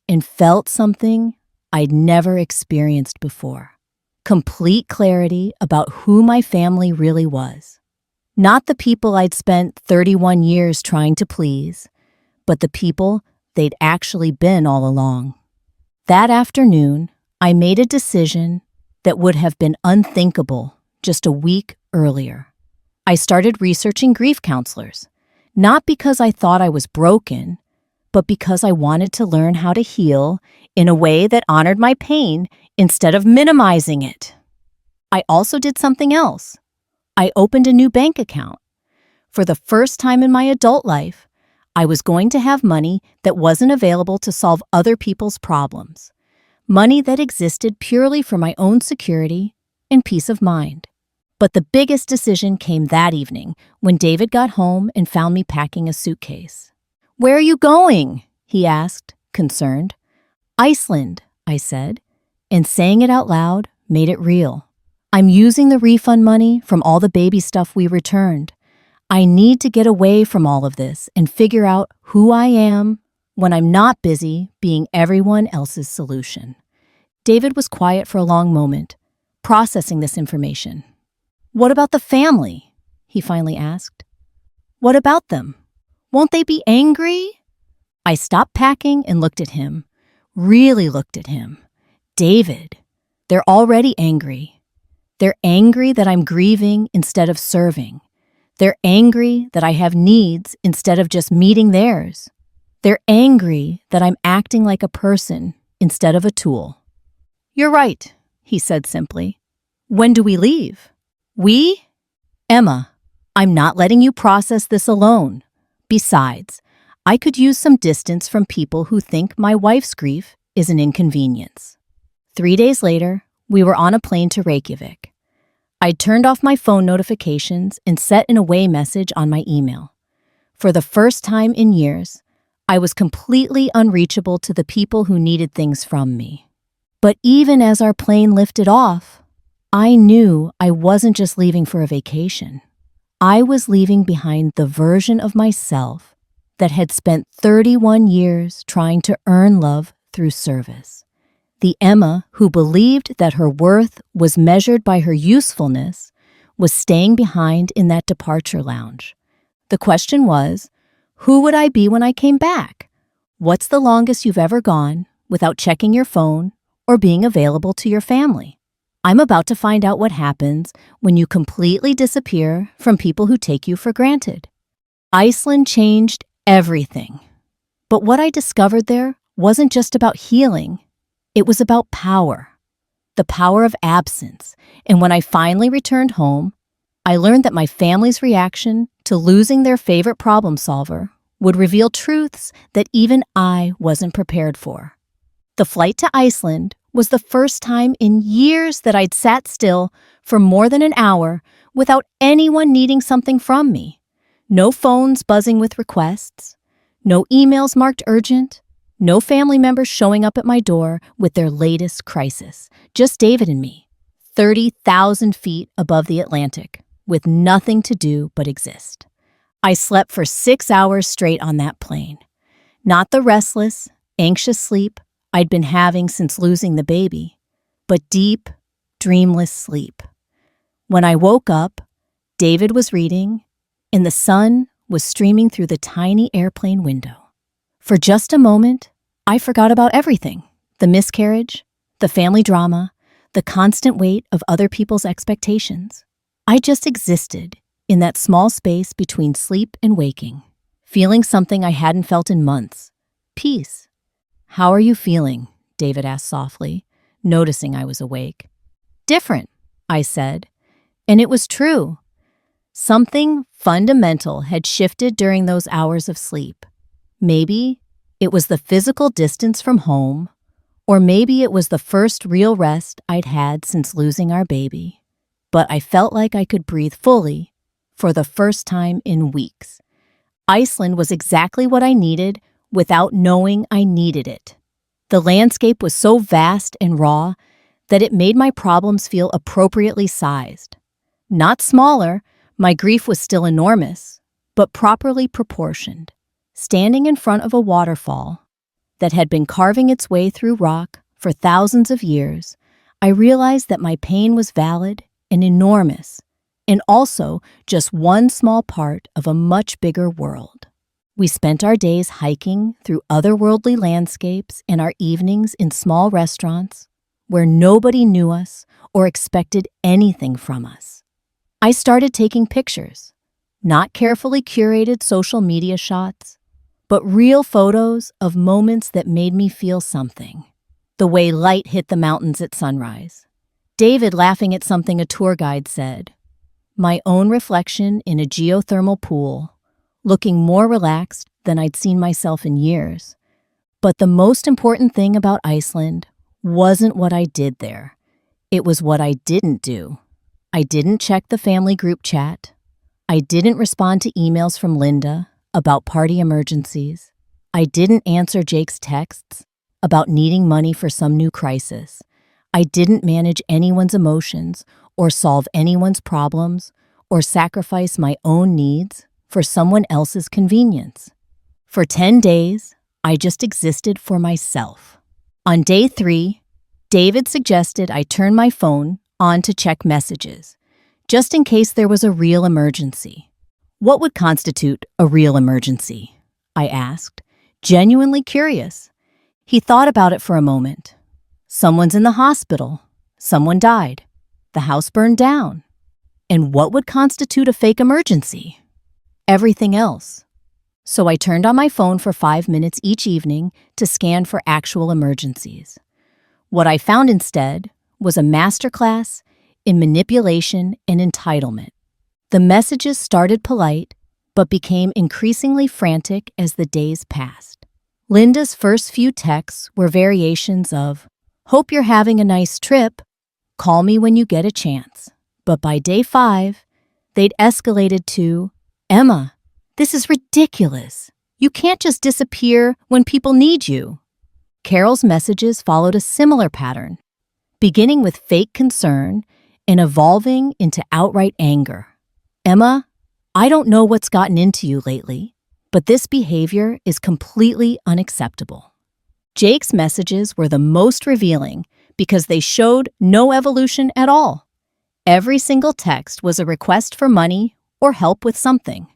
and felt something I'd never experienced before. Complete clarity about who my family really was. Not the people I'd spent 31 years trying to please, but the people they'd actually been all along. That afternoon, I made a decision that would have been unthinkable just a week earlier. I started researching grief counselors, not because I thought I was broken, but because I wanted to learn how to heal in a way that honored my pain instead of minimizing it. I also did something else. I opened a new bank account. For the first time in my adult life, I was going to have money that wasn't available to solve other people's problems. Money that existed purely for my own security and peace of mind. But the biggest decision came that evening when David got home and found me packing a suitcase. "Where are you going?" he asked, concerned. "Iceland," I said, and saying it out loud made it real. I'm using the refund money from all the baby stuff we returned. I need to get away from all of this and figure out who I am when I'm not busy being everyone else's solution. David was quiet for a long moment, processing this information. What about the family? He finally asked. What about them? Won't they be angry? I stopped packing and looked at him, really looked at him. David, they're already angry. They're angry that I'm grieving instead of serving. They're angry that I have needs instead of just meeting theirs. They're angry that I'm acting like a person instead of a tool. You're right, he said simply. When do we leave? We? Emma, I'm not letting you process this alone. Besides, I could use some distance from people who think my wife's grief is an inconvenience. 3 days later, we were on a plane to Reykjavik. I'd turned off my phone notifications and set an away message on my email. For the first time in years, I was completely unreachable to the people who needed things from me. But even as our plane lifted off, I knew I wasn't just leaving for a vacation. I was leaving behind the version of myself that had spent 31 years trying to earn love through service. The Emma who believed that her worth was measured by her usefulness was staying behind in that departure lounge. The question was, who would I be when I came back? What's the longest you've ever gone without checking your phone or being available to your family? I'm about to find out what happens when you completely disappear from people who take you for granted. Iceland changed everything. But what I discovered there wasn't just about healing. It was about power, the power of absence. And when I finally returned home, I learned that my family's reaction to losing their favorite problem solver would reveal truths that even I wasn't prepared for. The flight to Iceland was the first time in years that I'd sat still for more than an hour without anyone needing something from me. No phones buzzing with requests, no emails marked urgent, no family members showing up at my door with their latest crisis. Just David and me, 30,000 feet above the Atlantic, with nothing to do but exist. I slept for 6 hours straight on that plane. Not the restless, anxious sleep I'd been having since losing the baby, but deep, dreamless sleep. When I woke up, David was reading, and the sun was streaming through the tiny airplane window. For just a moment, I forgot about everything: the miscarriage, the family drama, the constant weight of other people's expectations. I just existed in that small space between sleep and waking, feeling something I hadn't felt in months: peace. How are you feeling? David asked softly, noticing I was awake. Different, I said, and it was true. Something fundamental had shifted during those hours of sleep. Maybe it was the physical distance from home, or maybe it was the first real rest I'd had since losing our baby. But I felt like I could breathe fully for the first time in weeks. Iceland was exactly what I needed without knowing I needed it. The landscape was so vast and raw that it made my problems feel appropriately sized. Not smaller, my grief was still enormous, but properly proportioned. Standing in front of a waterfall that had been carving its way through rock for thousands of years, I realized that my pain was valid and enormous, and also just one small part of a much bigger world. We spent our days hiking through otherworldly landscapes and our evenings in small restaurants where nobody knew us or expected anything from us. I started taking pictures, not carefully curated social media shots, but real photos of moments that made me feel something. The way light hit the mountains at sunrise. David laughing at something a tour guide said. My own reflection in a geothermal pool, looking more relaxed than I'd seen myself in years. But the most important thing about Iceland wasn't what I did there. It was what I didn't do. I didn't check the family group chat. I didn't respond to emails from Linda about party emergencies. I didn't answer Jake's texts about needing money for some new crisis. I didn't manage anyone's emotions or solve anyone's problems or sacrifice my own needs for someone else's convenience. For 10 days, I just existed for myself. On day 3, David suggested I turn my phone on to check messages, just in case there was a real emergency. What would constitute a real emergency? I asked, genuinely curious. He thought about it for a moment. Someone's in the hospital. Someone died. The house burned down. And what would constitute a fake emergency? Everything else. So I turned on my phone for 5 minutes each evening to scan for actual emergencies. What I found instead was a masterclass in manipulation and entitlement. The messages started polite, but became increasingly frantic as the days passed. Linda's first few texts were variations of, "Hope you're having a nice trip. Call me when you get a chance." But by day 5, they'd escalated to, "Emma, this is ridiculous. You can't just disappear when people need you." Carol's messages followed a similar pattern, beginning with fake concern and evolving into outright anger. "Emma, I don't know what's gotten into you lately, but this behavior is completely unacceptable." Jake's messages were the most revealing because they showed no evolution at all. Every single text was a request for money or help with something.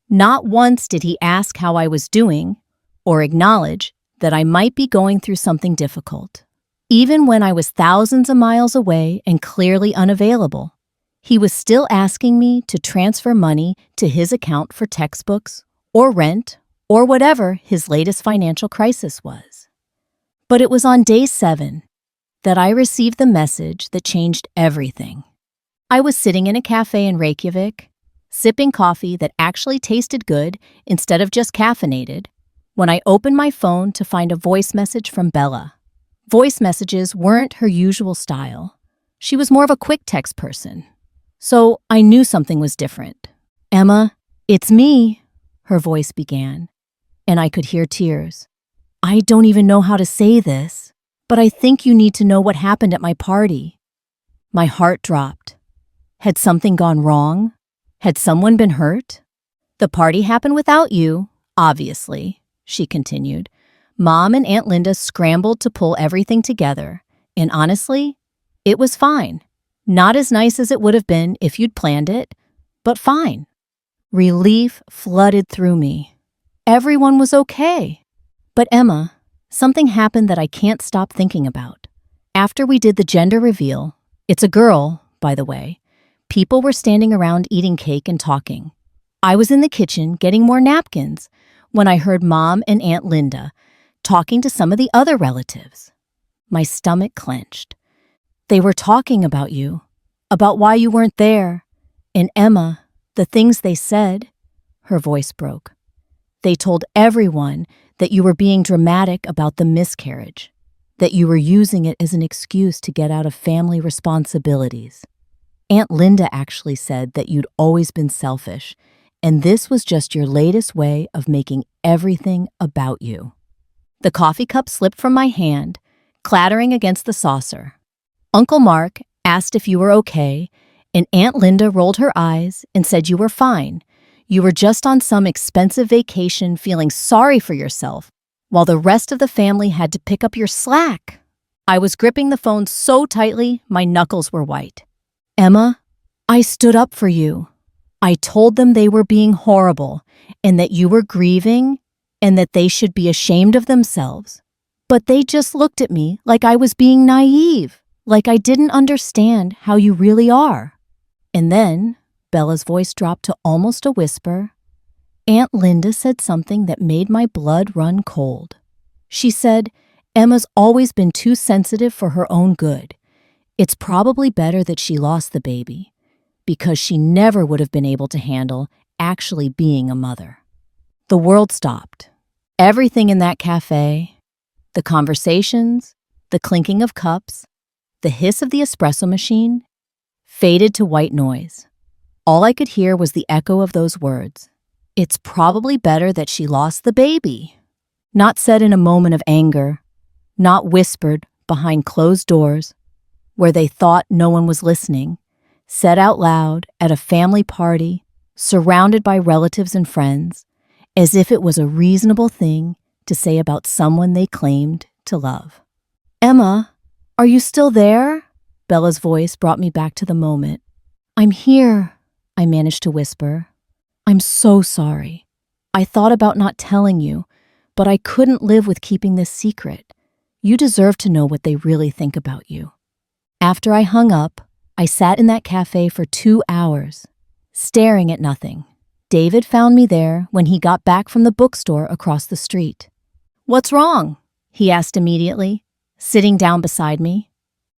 Not once did he ask how I was doing or acknowledge that I might be going through something difficult. Even when I was thousands of miles away and clearly unavailable, he was still asking me to transfer money to his account for textbooks or rent or whatever his latest financial crisis was. But it was on day 7 that I received the message that changed everything. I was sitting in a cafe in Reykjavik, sipping coffee that actually tasted good instead of just caffeinated, when I opened my phone to find a voice message from Bella. Voice messages weren't her usual style. She was more of a quick text person. So I knew something was different. "Emma, it's me," her voice began, and I could hear tears. "I don't even know how to say this, but I think you need to know what happened at my party." My heart dropped. Had something gone wrong? Had someone been hurt? "The party happened without you, obviously," she continued. "Mom and Aunt Linda scrambled to pull everything together, and honestly, it was fine. Not as nice as it would have been if you'd planned it, but fine." Relief flooded through me. Everyone was okay. But Emma, something happened that I can't stop thinking about. After we did the gender reveal, it's a girl, by the way, people were standing around eating cake and talking. I was in the kitchen getting more napkins when I heard Mom and Aunt Linda talking to some of the other relatives. My stomach clenched. They were talking about you, about why you weren't there. And Emma, the things they said, her voice broke. They told everyone that you were being dramatic about the miscarriage, that you were using it as an excuse to get out of family responsibilities. Aunt Linda actually said that you'd always been selfish, and this was just your latest way of making everything about you. The coffee cup slipped from my hand, clattering against the saucer. Uncle Mark asked if you were okay, and Aunt Linda rolled her eyes and said you were fine. You were just on some expensive vacation feeling sorry for yourself, while the rest of the family had to pick up your slack. I was gripping the phone so tightly, my knuckles were white. "Emma, I stood up for you. I told them they were being horrible and that you were grieving and that they should be ashamed of themselves. But they just looked at me like I was being naive, like I didn't understand how you really are." And then Bella's voice dropped to almost a whisper. Aunt Linda said something that made my blood run cold. She said, "Emma's always been too sensitive for her own good. It's probably better that she lost the baby, because she never would have been able to handle actually being a mother." The world stopped. Everything in that cafe, the conversations, the clinking of cups, the hiss of the espresso machine, faded to white noise. All I could hear was the echo of those words. "It's probably better that she lost the baby." Not said in a moment of anger, not whispered behind closed doors, where they thought no one was listening, said out loud at a family party, surrounded by relatives and friends, as if it was a reasonable thing to say about someone they claimed to love. "Emma, are you still there?" Bella's voice brought me back to the moment. "I'm here," I managed to whisper. "I'm so sorry. I thought about not telling you, but I couldn't live with keeping this secret. You deserve to know what they really think about you." After I hung up, I sat in that cafe for 2 hours, staring at nothing. David found me there when he got back from the bookstore across the street. "What's wrong?" he asked immediately, sitting down beside me.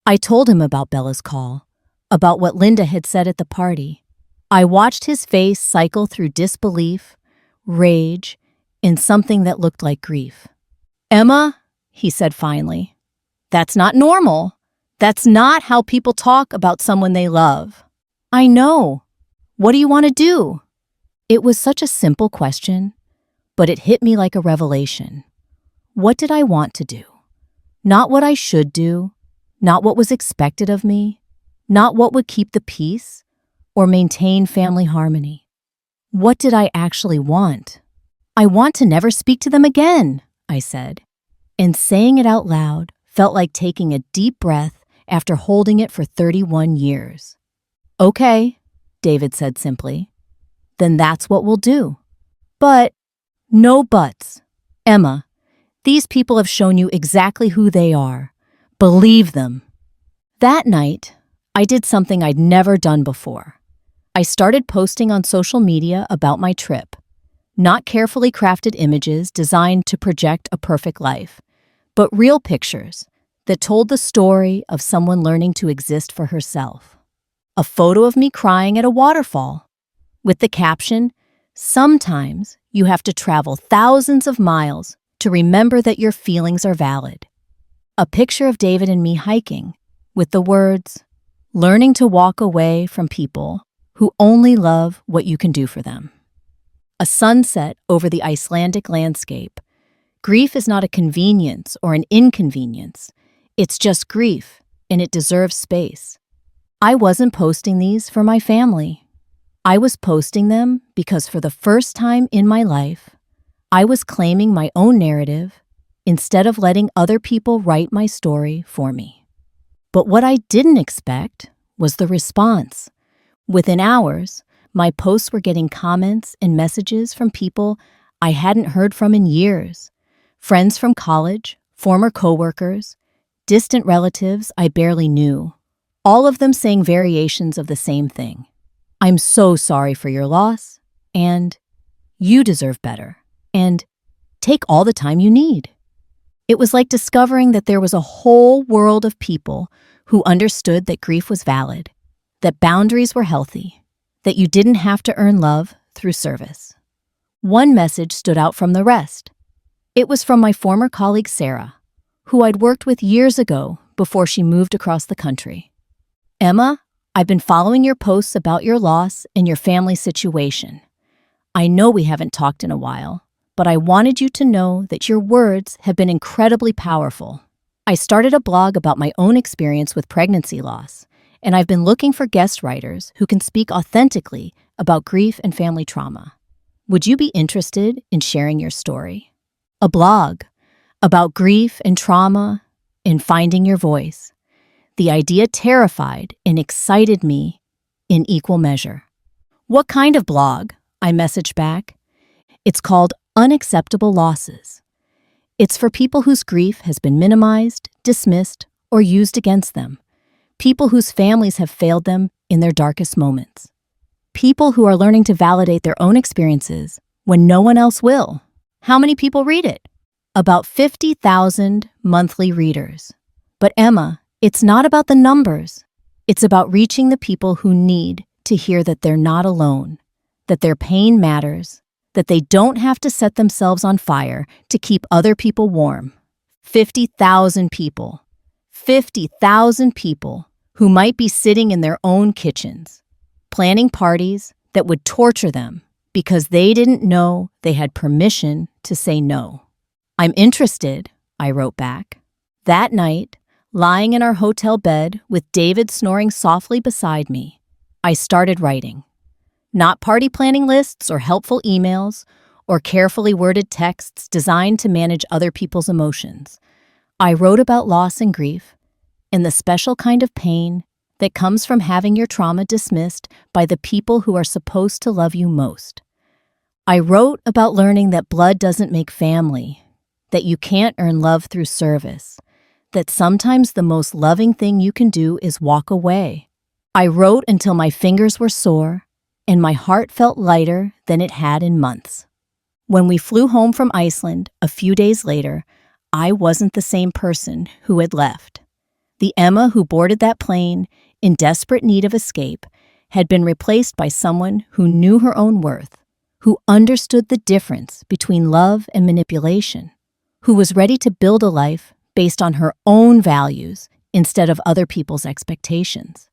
I told him about Bella's call, about what Linda had said at the party. I watched his face cycle through disbelief, rage, and something that looked like grief. "Emma," he said finally, "that's not normal. That's not how people talk about someone they love." "I know. What do you want to do?" It was such a simple question, but it hit me like a revelation. What did I want to do? Not what I should do, not what was expected of me, not what would keep the peace or maintain family harmony. What did I actually want? "I want to never speak to them again," I said. And saying it out loud felt like taking a deep breath after holding it for 31 years. "Okay," David said simply. "Then that's what we'll do." But no buts. "Emma, these people have shown you exactly who they are. Believe them." That night, I did something I'd never done before. I started posting on social media about my trip. Not carefully crafted images designed to project a perfect life, but real pictures that told the story of someone learning to exist for herself. A photo of me crying at a waterfall, with the caption, "Sometimes you have to travel thousands of miles to remember that your feelings are valid." A picture of David and me hiking, with the words, "Learning to walk away from people who only love what you can do for them." A sunset over the Icelandic landscape. Grief is not a convenience or an inconvenience. It's just grief, and it deserves space. I wasn't posting these for my family. I was posting them because for the first time in my life, I was claiming my own narrative instead of letting other people write my story for me. But what I didn't expect was the response. Within hours, my posts were getting comments and messages from people I hadn't heard from in years. Friends from college, former coworkers, distant relatives I barely knew. All of them saying variations of the same thing. "I'm so sorry for your loss," and "You deserve better," and "Take all the time you need." It was like discovering that there was a whole world of people who understood that grief was valid, that boundaries were healthy, that you didn't have to earn love through service. One message stood out from the rest. It was from my former colleague Sarah, who I'd worked with years ago before she moved across the country. "Emma, I've been following your posts about your loss and your family situation. I know we haven't talked in a while, but I wanted you to know that your words have been incredibly powerful. I started a blog about my own experience with pregnancy loss, and I've been looking for guest writers who can speak authentically about grief and family trauma. Would you be interested in sharing your story?" A blog about grief and trauma and finding your voice. The idea terrified and excited me in equal measure. "What kind of blog?" I messaged back. "It's called Unacceptable Losses. It's for people whose grief has been minimized, dismissed, or used against them. People whose families have failed them in their darkest moments. People who are learning to validate their own experiences when no one else will." How many people read it? About 50,000 monthly readers. But Emma, it's not about the numbers. It's about reaching the people who need to hear that they're not alone, that their pain matters, that they don't have to set themselves on fire to keep other people warm. 50,000 people. 50,000 people who might be sitting in their own kitchens, planning parties that would torture them because they didn't know they had permission to say no. "I'm interested," I wrote back. That night, lying in our hotel bed with David snoring softly beside me, I started writing. Not party planning lists or helpful emails or carefully worded texts designed to manage other people's emotions. I wrote about loss and grief and the special kind of pain that comes from having your trauma dismissed by the people who are supposed to love you most. I wrote about learning that blood doesn't make family, that you can't earn love through service, that sometimes the most loving thing you can do is walk away. I wrote until my fingers were sore and my heart felt lighter than it had in months. When we flew home from Iceland a few days later, I wasn't the same person who had left. The Emma who boarded that plane, in desperate need of escape, had been replaced by someone who knew her own worth, who understood the difference between love and manipulation, who was ready to build a life based on her own values instead of other people's expectations.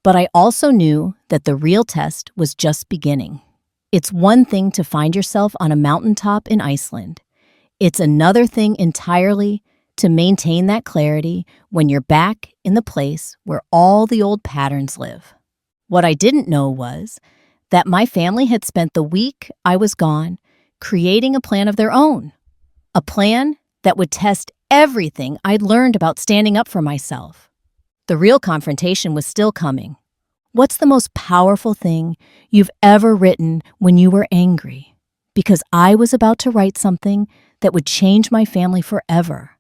But I also knew that the real test was just beginning. It's one thing to find yourself on a mountaintop in Iceland. It's another thing entirely to maintain that clarity when you're back in the place where all the old patterns live. What I didn't know was that my family had spent the week I was gone creating a plan of their own, a plan that would test everything I'd learned about standing up for myself. The real confrontation was still coming. What's the most powerful thing you've ever written when you were angry? Because I was about to write something that would change my family forever.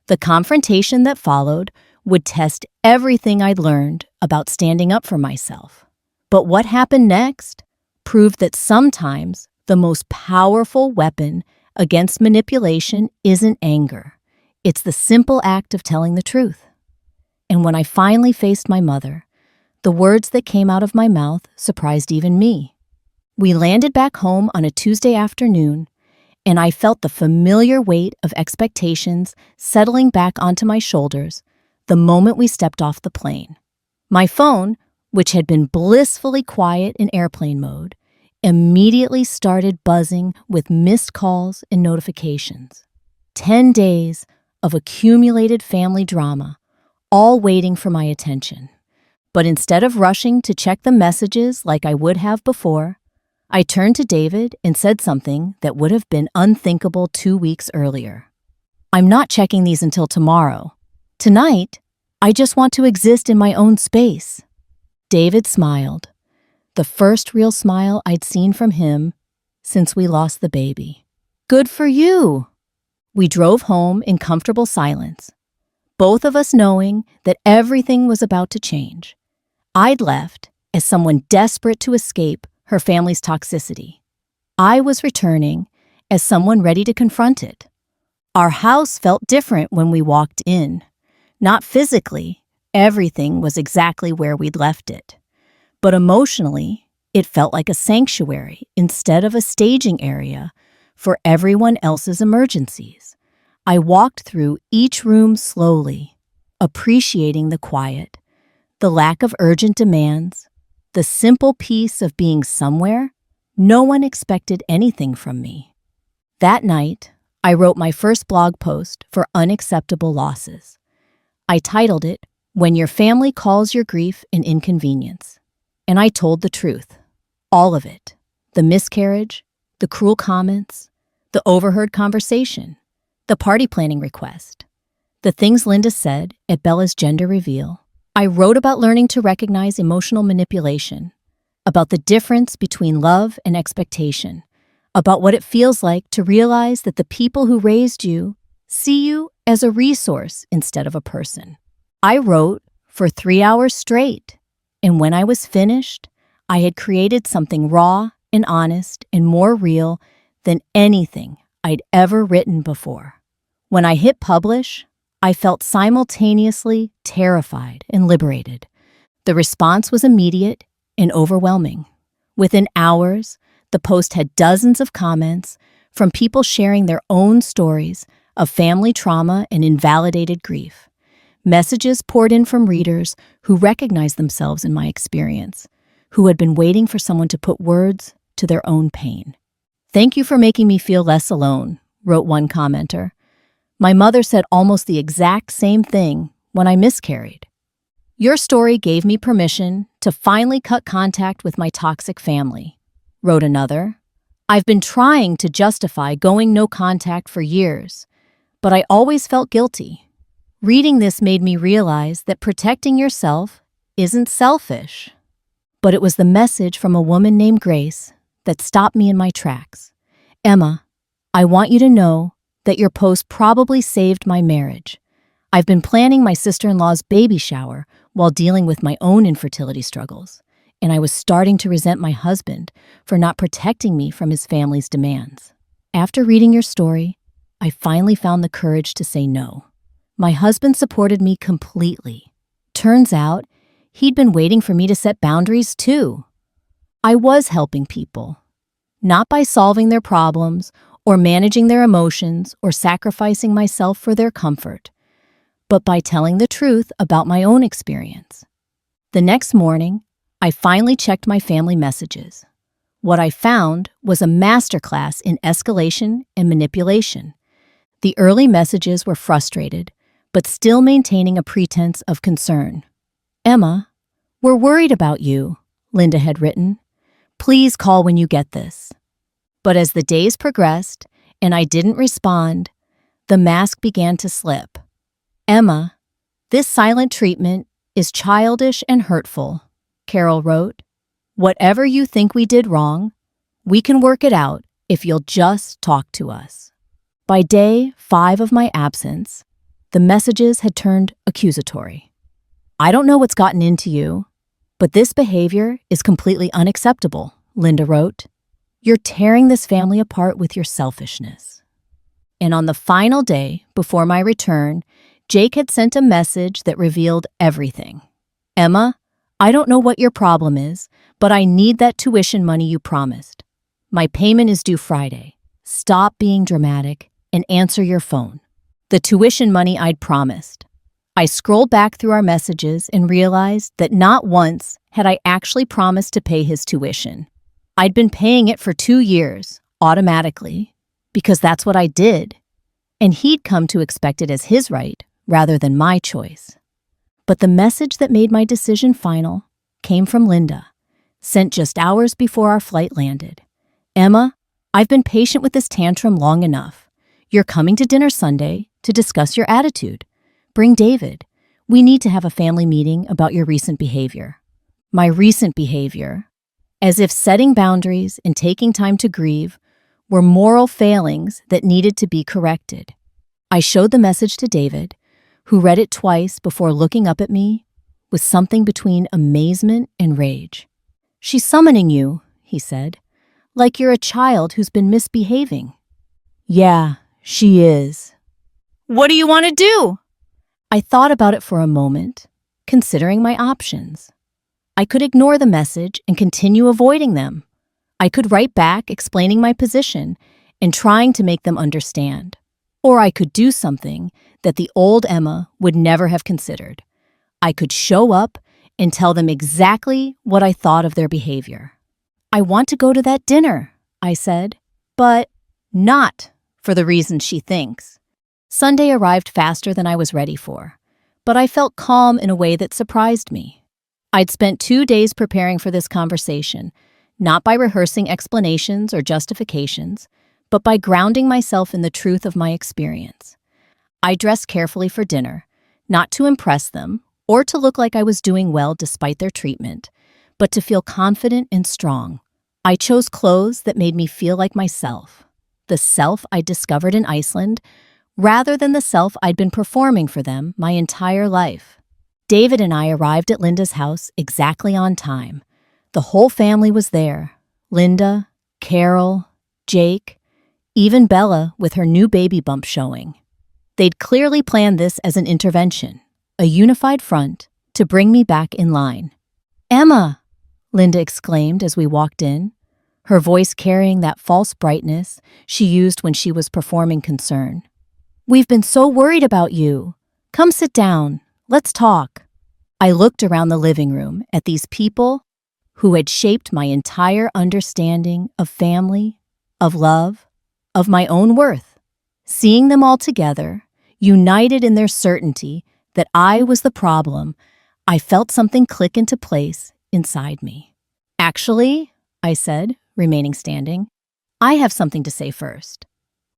The confrontation that followed would test everything I'd learned about standing up for myself. But what happened next proved that sometimes the most powerful weapon against manipulation isn't anger. It's the simple act of telling the truth. And when I finally faced my mother, the words that came out of my mouth surprised even me. We landed back home on a Tuesday afternoon, and I felt the familiar weight of expectations settling back onto my shoulders the moment we stepped off the plane. My phone, which had been blissfully quiet in airplane mode, immediately started buzzing with missed calls and notifications. 10 days of accumulated family drama, all waiting for my attention. But instead of rushing to check the messages like I would have before, I turned to David and said something that would have been unthinkable 2 weeks earlier. I'm not checking these until tomorrow. Tonight, I just want to exist in my own space. David smiled, the first real smile I'd seen from him since we lost the baby. Good for you! We drove home in comfortable silence, both of us knowing that everything was about to change. I'd left as someone desperate to escape her family's toxicity. I was returning as someone ready to confront it. Our house felt different when we walked in. Not physically, everything was exactly where we'd left it. But emotionally, it felt like a sanctuary instead of a staging area for everyone else's emergencies. I walked through each room slowly, appreciating the quiet, the lack of urgent demands, the simple peace of being somewhere no one expected anything from me. That night, I wrote my first blog post for Unacceptable Losses. I titled it, When Your Family Calls Your Grief an Inconvenience. And I told the truth. All of it. The miscarriage, the cruel comments, the overheard conversation, the party planning request, the things Linda said at Bella's gender reveal. I wrote about learning to recognize emotional manipulation, about the difference between love and expectation, about what it feels like to realize that the people who raised you see you as a resource instead of a person. I wrote for 3 hours straight, and when I was finished, I had created something raw and honest and more real than anything I'd ever written before. When I hit publish, I felt simultaneously terrified and liberated. The response was immediate and overwhelming. Within hours, the post had dozens of comments from people sharing their own stories of family trauma and invalidated grief. Messages poured in from readers who recognized themselves in my experience, who had been waiting for someone to put words to their own pain. "Thank you for making me feel less alone," wrote one commenter. "My mother said almost the exact same thing when I miscarried." Your story gave me permission to finally cut contact with my toxic family, wrote another. I've been trying to justify going no contact for years, but I always felt guilty. Reading this made me realize that protecting yourself isn't selfish. But it was the message from a woman named Grace that stopped me in my tracks. Emma, I want you to know that your post probably saved my marriage. I've been planning my sister-in-law's baby shower while dealing with my own infertility struggles, and I was starting to resent my husband for not protecting me from his family's demands. After reading your story, I finally found the courage to say no. My husband supported me completely. Turns out, he'd been waiting for me to set boundaries too. I was helping people, not by solving their problems or managing their emotions or sacrificing myself for their comfort, but by telling the truth about my own experience. The next morning, I finally checked my family messages. What I found was a masterclass in escalation and manipulation. The early messages were frustrated, but still maintaining a pretense of concern. Emma, we're worried about you, Linda had written. Please call when you get this. But as the days progressed and I didn't respond, the mask began to slip. Emma, this silent treatment is childish and hurtful, Carol wrote. Whatever you think we did wrong, we can work it out if you'll just talk to us. By day 5 of my absence, the messages had turned accusatory. I don't know what's gotten into you, but this behavior is completely unacceptable, Linda wrote. You're tearing this family apart with your selfishness. And on the final day before my return, Jake had sent a message that revealed everything. Emma, I don't know what your problem is, but I need that tuition money you promised. My payment is due Friday. Stop being dramatic and answer your phone. The tuition money I'd promised. I scrolled back through our messages and realized that not once had I actually promised to pay his tuition. I'd been paying it for 2 years, automatically, because that's what I did, and he'd come to expect it as his right rather than my choice. But the message that made my decision final came from Linda, sent just hours before our flight landed. Emma, I've been patient with this tantrum long enough. You're coming to dinner Sunday to discuss your attitude. Bring David. We need to have a family meeting about your recent behavior. My recent behavior, as if setting boundaries and taking time to grieve were moral failings that needed to be corrected. I showed the message to David, who read it twice before looking up at me with something between amazement and rage. She's summoning you, he said, like you're a child who's been misbehaving. Yeah, she is. What do you want to do? I thought about it for a moment, considering my options. I could ignore the message and continue avoiding them. I could write back explaining my position and trying to make them understand. Or I could do something that the old Emma would never have considered. I could show up and tell them exactly what I thought of their behavior. I want to go to that dinner, I said, but not for the reasons she thinks. Sunday arrived faster than I was ready for, but I felt calm in a way that surprised me. I'd spent 2 days preparing for this conversation, not by rehearsing explanations or justifications, but by grounding myself in the truth of my experience. I dressed carefully for dinner, not to impress them or to look like I was doing well despite their treatment, but to feel confident and strong. I chose clothes that made me feel like myself, the self I discovered in Iceland, rather than the self I'd been performing for them my entire life. David and I arrived at Linda's house exactly on time. The whole family was there. Linda, Carol, Jake, even Bella with her new baby bump showing. They'd clearly planned this as an intervention, a unified front to bring me back in line. Emma, Linda exclaimed as we walked in, her voice carrying that false brightness she used when she was performing concern. We've been so worried about you. Come sit down. Let's talk. I looked around the living room at these people who had shaped my entire understanding of family, of love, of my own worth. Seeing them all together, united in their certainty that I was the problem, I felt something click into place inside me. Actually, I said, remaining standing, I have something to say first.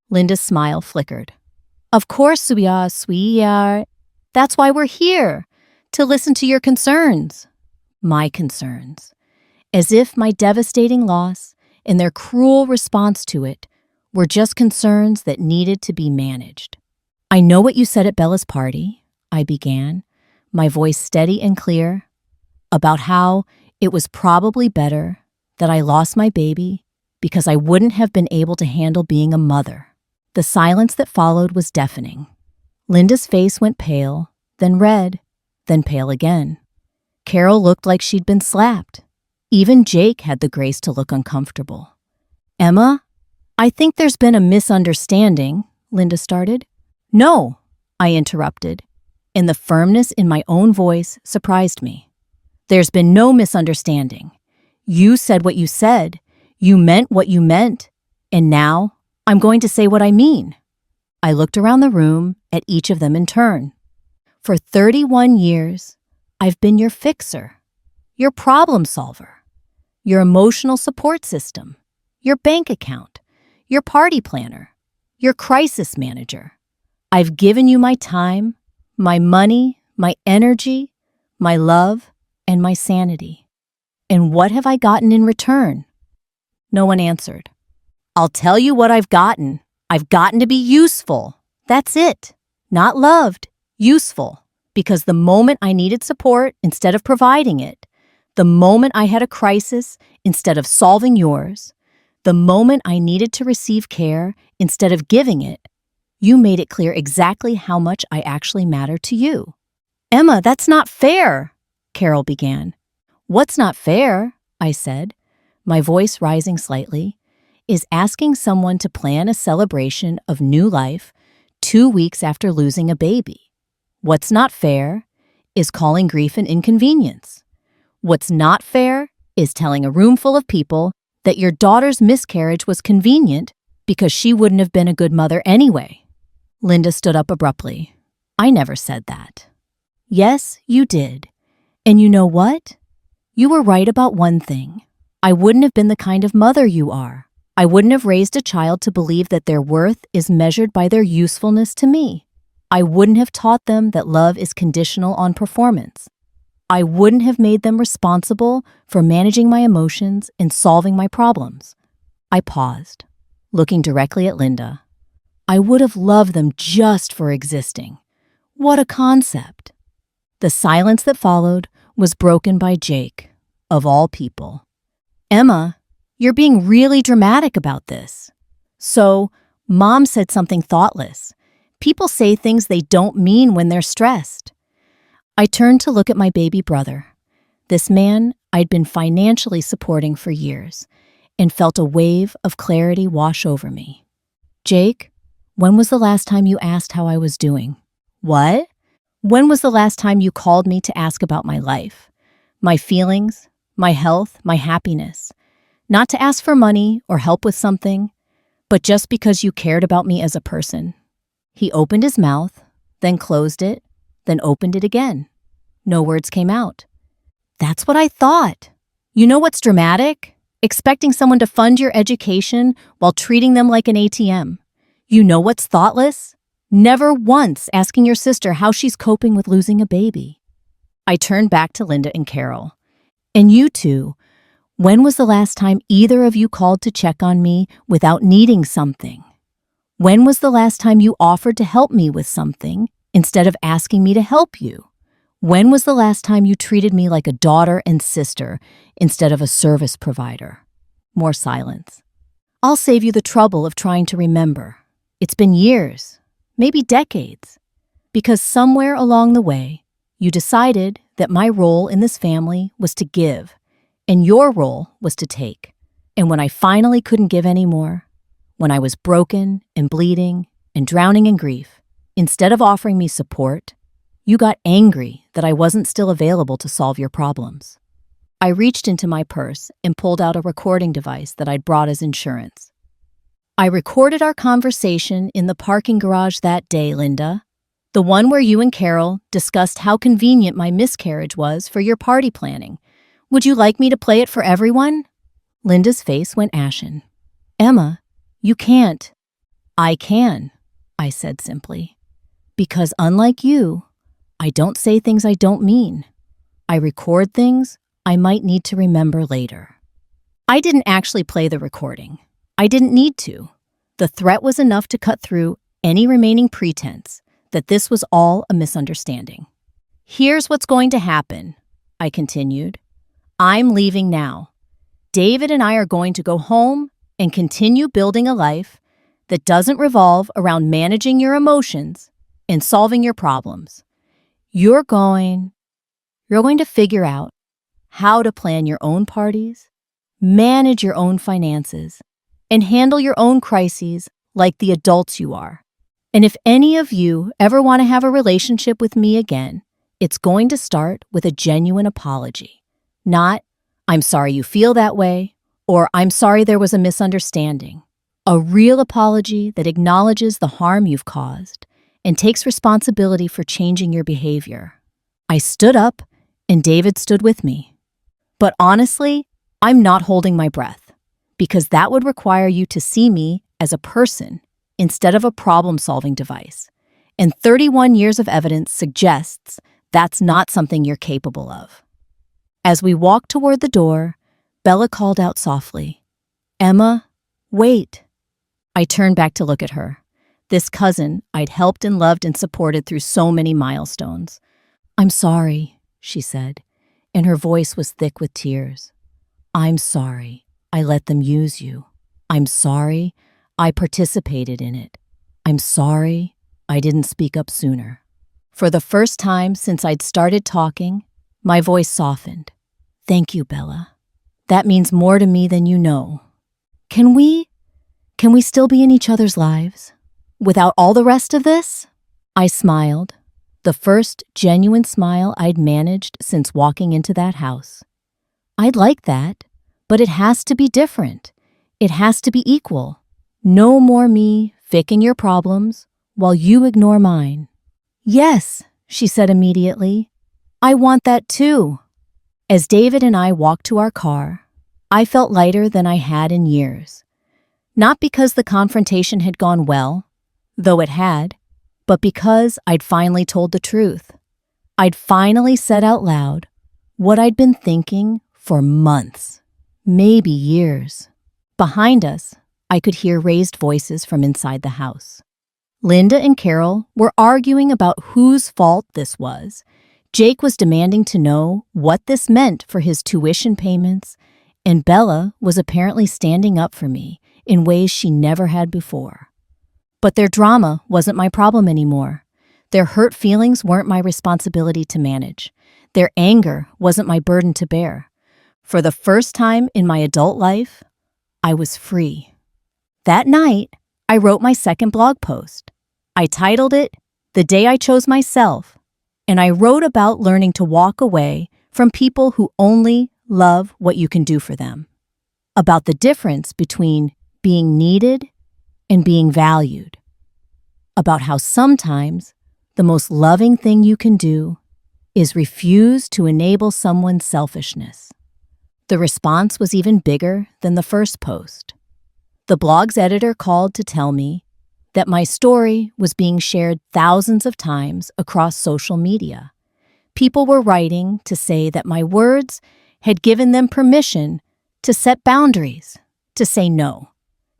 Linda's smile flickered. Of course, sweetheart. That's why we're here, to listen to your concerns. My concerns. As if my devastating loss and their cruel response to it were just concerns that needed to be managed. I know what you said at Bella's party, I began, my voice steady and clear, about how it was probably better that I lost my baby because I wouldn't have been able to handle being a mother. The silence that followed was deafening. Linda's face went pale, then red, then pale again. Carol looked like she'd been slapped. Even Jake had the grace to look uncomfortable. Emma, I think there's been a misunderstanding, Linda started. No, I interrupted, and the firmness in my own voice surprised me. There's been no misunderstanding. You said what you said, you meant what you meant, and now I'm going to say what I mean. I looked around the room at each of them in turn. For 31 years, I've been your fixer, your problem solver, your emotional support system, your bank account, your party planner, your crisis manager. I've given you my time, my money, my energy, my love, and my sanity. And what have I gotten in return? No one answered. I'll tell you what I've gotten. I've gotten to be useful. That's it. Not loved, useful. Because the moment I needed support instead of providing it, the moment I had a crisis instead of solving yours, the moment I needed to receive care instead of giving it, you made it clear exactly how much I actually matter to you. Emma, that's not fair, Carol began. What's not fair, I said, my voice rising slightly, is asking someone to plan a celebration of new life 2 weeks after losing a baby. What's not fair is calling grief an inconvenience. What's not fair is telling a room full of people that your daughter's miscarriage was convenient because she wouldn't have been a good mother anyway. Linda stood up abruptly. I never said that. Yes, you did. And you know what? You were right about one thing. I wouldn't have been the kind of mother you are. I wouldn't have raised a child to believe that their worth is measured by their usefulness to me. I wouldn't have taught them that love is conditional on performance. I wouldn't have made them responsible for managing my emotions and solving my problems. I paused, looking directly at Linda. I would have loved them just for existing. What a concept. The silence that followed was broken by Jake, of all people. Emma, you're being really dramatic about this. So, Mom said something thoughtless. People say things they don't mean when they're stressed. I turned to look at my baby brother, this man I'd been financially supporting for years, and felt a wave of clarity wash over me. Jake, when was the last time you asked how I was doing? What? When was the last time you called me to ask about my life, my feelings, my health, my happiness? Not to ask for money or help with something, but just because you cared about me as a person. He opened his mouth, then closed it, then opened it again. No words came out. That's what I thought. You know what's dramatic? Expecting someone to fund your education while treating them like an ATM. You know what's thoughtless? Never once asking your sister how she's coping with losing a baby. I turned back to Linda and Carol. And you two, when was the last time either of you called to check on me without needing something? When was the last time you offered to help me with something instead of asking me to help you? When was the last time you treated me like a daughter and sister instead of a service provider? More silence. I'll save you the trouble of trying to remember. It's been years, maybe decades, because somewhere along the way, you decided that my role in this family was to give, and your role was to take. And when I finally couldn't give anymore, when I was broken and bleeding and drowning in grief, instead of offering me support, you got angry that I wasn't still available to solve your problems. I reached into my purse and pulled out a recording device that I'd brought as insurance. I recorded our conversation in the parking garage that day, Linda. The one where you and Carol discussed how convenient my miscarriage was for your party planning. Would you like me to play it for everyone?" Linda's face went ashen. "Emma, you can't." "I can," I said simply. "Because unlike you, I don't say things I don't mean. I record things I might need to remember later." I didn't actually play the recording. I didn't need to. The threat was enough to cut through any remaining pretense that this was all a misunderstanding. "Here's what's going to happen," I continued. "I'm leaving now. David and I are going to go home and continue building a life that doesn't revolve around managing your emotions and solving your problems. You're going to figure out how to plan your own parties, manage your own finances, and handle your own crises like the adults you are. And if any of you ever want to have a relationship with me again, it's going to start with a genuine apology. Not, 'I'm sorry you feel that way,' or 'I'm sorry there was a misunderstanding.' A real apology that acknowledges the harm you've caused and takes responsibility for changing your behavior." I stood up, and David stood with me. But honestly, I'm not holding my breath, because that would require you to see me as a person instead of a problem-solving device. And 31 years of evidence suggests that's not something you're capable of. As we walked toward the door, Bella called out softly, "Emma, wait." I turned back to look at her, this cousin I'd helped and loved and supported through so many milestones. "I'm sorry," she said, and her voice was thick with tears. "I'm sorry I let them use you. I'm sorry I participated in it. I'm sorry I didn't speak up sooner." For the first time since I'd started talking, my voice softened. "Thank you, Bella. That means more to me than you know. Can we still be in each other's lives without all the rest of this?" I smiled, the first genuine smile I'd managed since walking into that house. "I'd like that, but it has to be different. It has to be equal. No more me faking your problems while you ignore mine." "Yes," she said immediately. "I want that too." As David and I walked to our car, I felt lighter than I had in years. Not because the confrontation had gone well, though it had, but because I'd finally told the truth. I'd finally said out loud what I'd been thinking for months, maybe years. Behind us, I could hear raised voices from inside the house. Linda and Carol were arguing about whose fault this was. Jake was demanding to know what this meant for his tuition payments, and Bella was apparently standing up for me in ways she never had before. But their drama wasn't my problem anymore. Their hurt feelings weren't my responsibility to manage. Their anger wasn't my burden to bear. For the first time in my adult life, I was free. That night, I wrote my second blog post. I titled it, "The Day I Chose Myself," and I wrote about learning to walk away from people who only love what you can do for them. About the difference between being needed and being valued. About how sometimes the most loving thing you can do is refuse to enable someone's selfishness. The response was even bigger than the first post. The blog's editor called to tell me that my story was being shared thousands of times across social media. People were writing to say that my words had given them permission to set boundaries, to say no,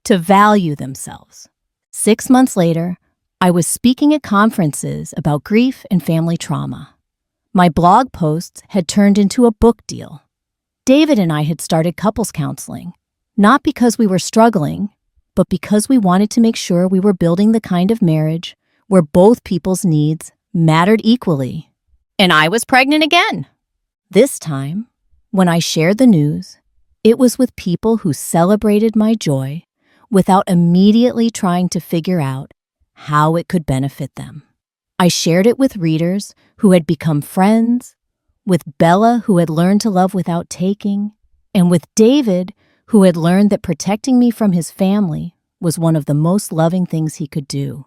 to value themselves. 6 months later, I was speaking at conferences about grief and family trauma. My blog posts had turned into a book deal. David and I had started couples counseling, not because we were struggling, but because we wanted to make sure we were building the kind of marriage where both people's needs mattered equally. And I was pregnant again. This time, when I shared the news, it was with people who celebrated my joy without immediately trying to figure out how it could benefit them. I shared it with readers who had become friends, with Bella who had learned to love without taking, and with David who had learned that protecting me from his family was one of the most loving things he could do.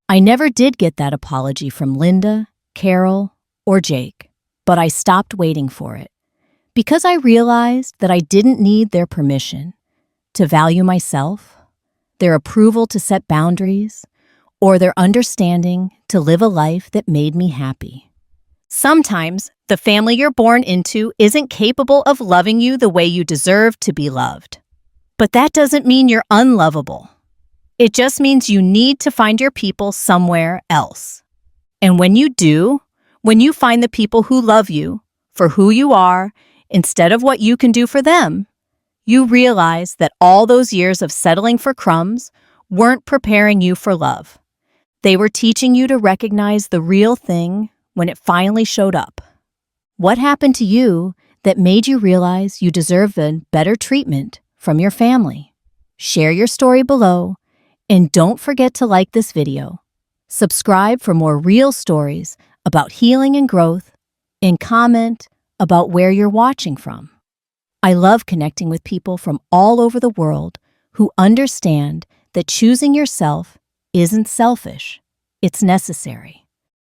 I never did get that apology from Linda, Carol, or Jake, but I stopped waiting for it because I realized that I didn't need their permission to value myself, their approval to set boundaries, or their understanding to live a life that made me happy. Sometimes the family you're born into isn't capable of loving you the way you deserve to be loved. But that doesn't mean you're unlovable. It just means you need to find your people somewhere else. And when you do, when you find the people who love you for who you are instead of what you can do for them, you realize that all those years of settling for crumbs weren't preparing you for love. They were teaching you to recognize the real thing when it finally showed up. What happened to you that made you realize you deserve a better treatment from your family? Share your story below, and don't forget to like this video. Subscribe for more real stories about healing and growth, and comment about where you're watching from. I love connecting with people from all over the world who understand that choosing yourself isn't selfish, it's necessary.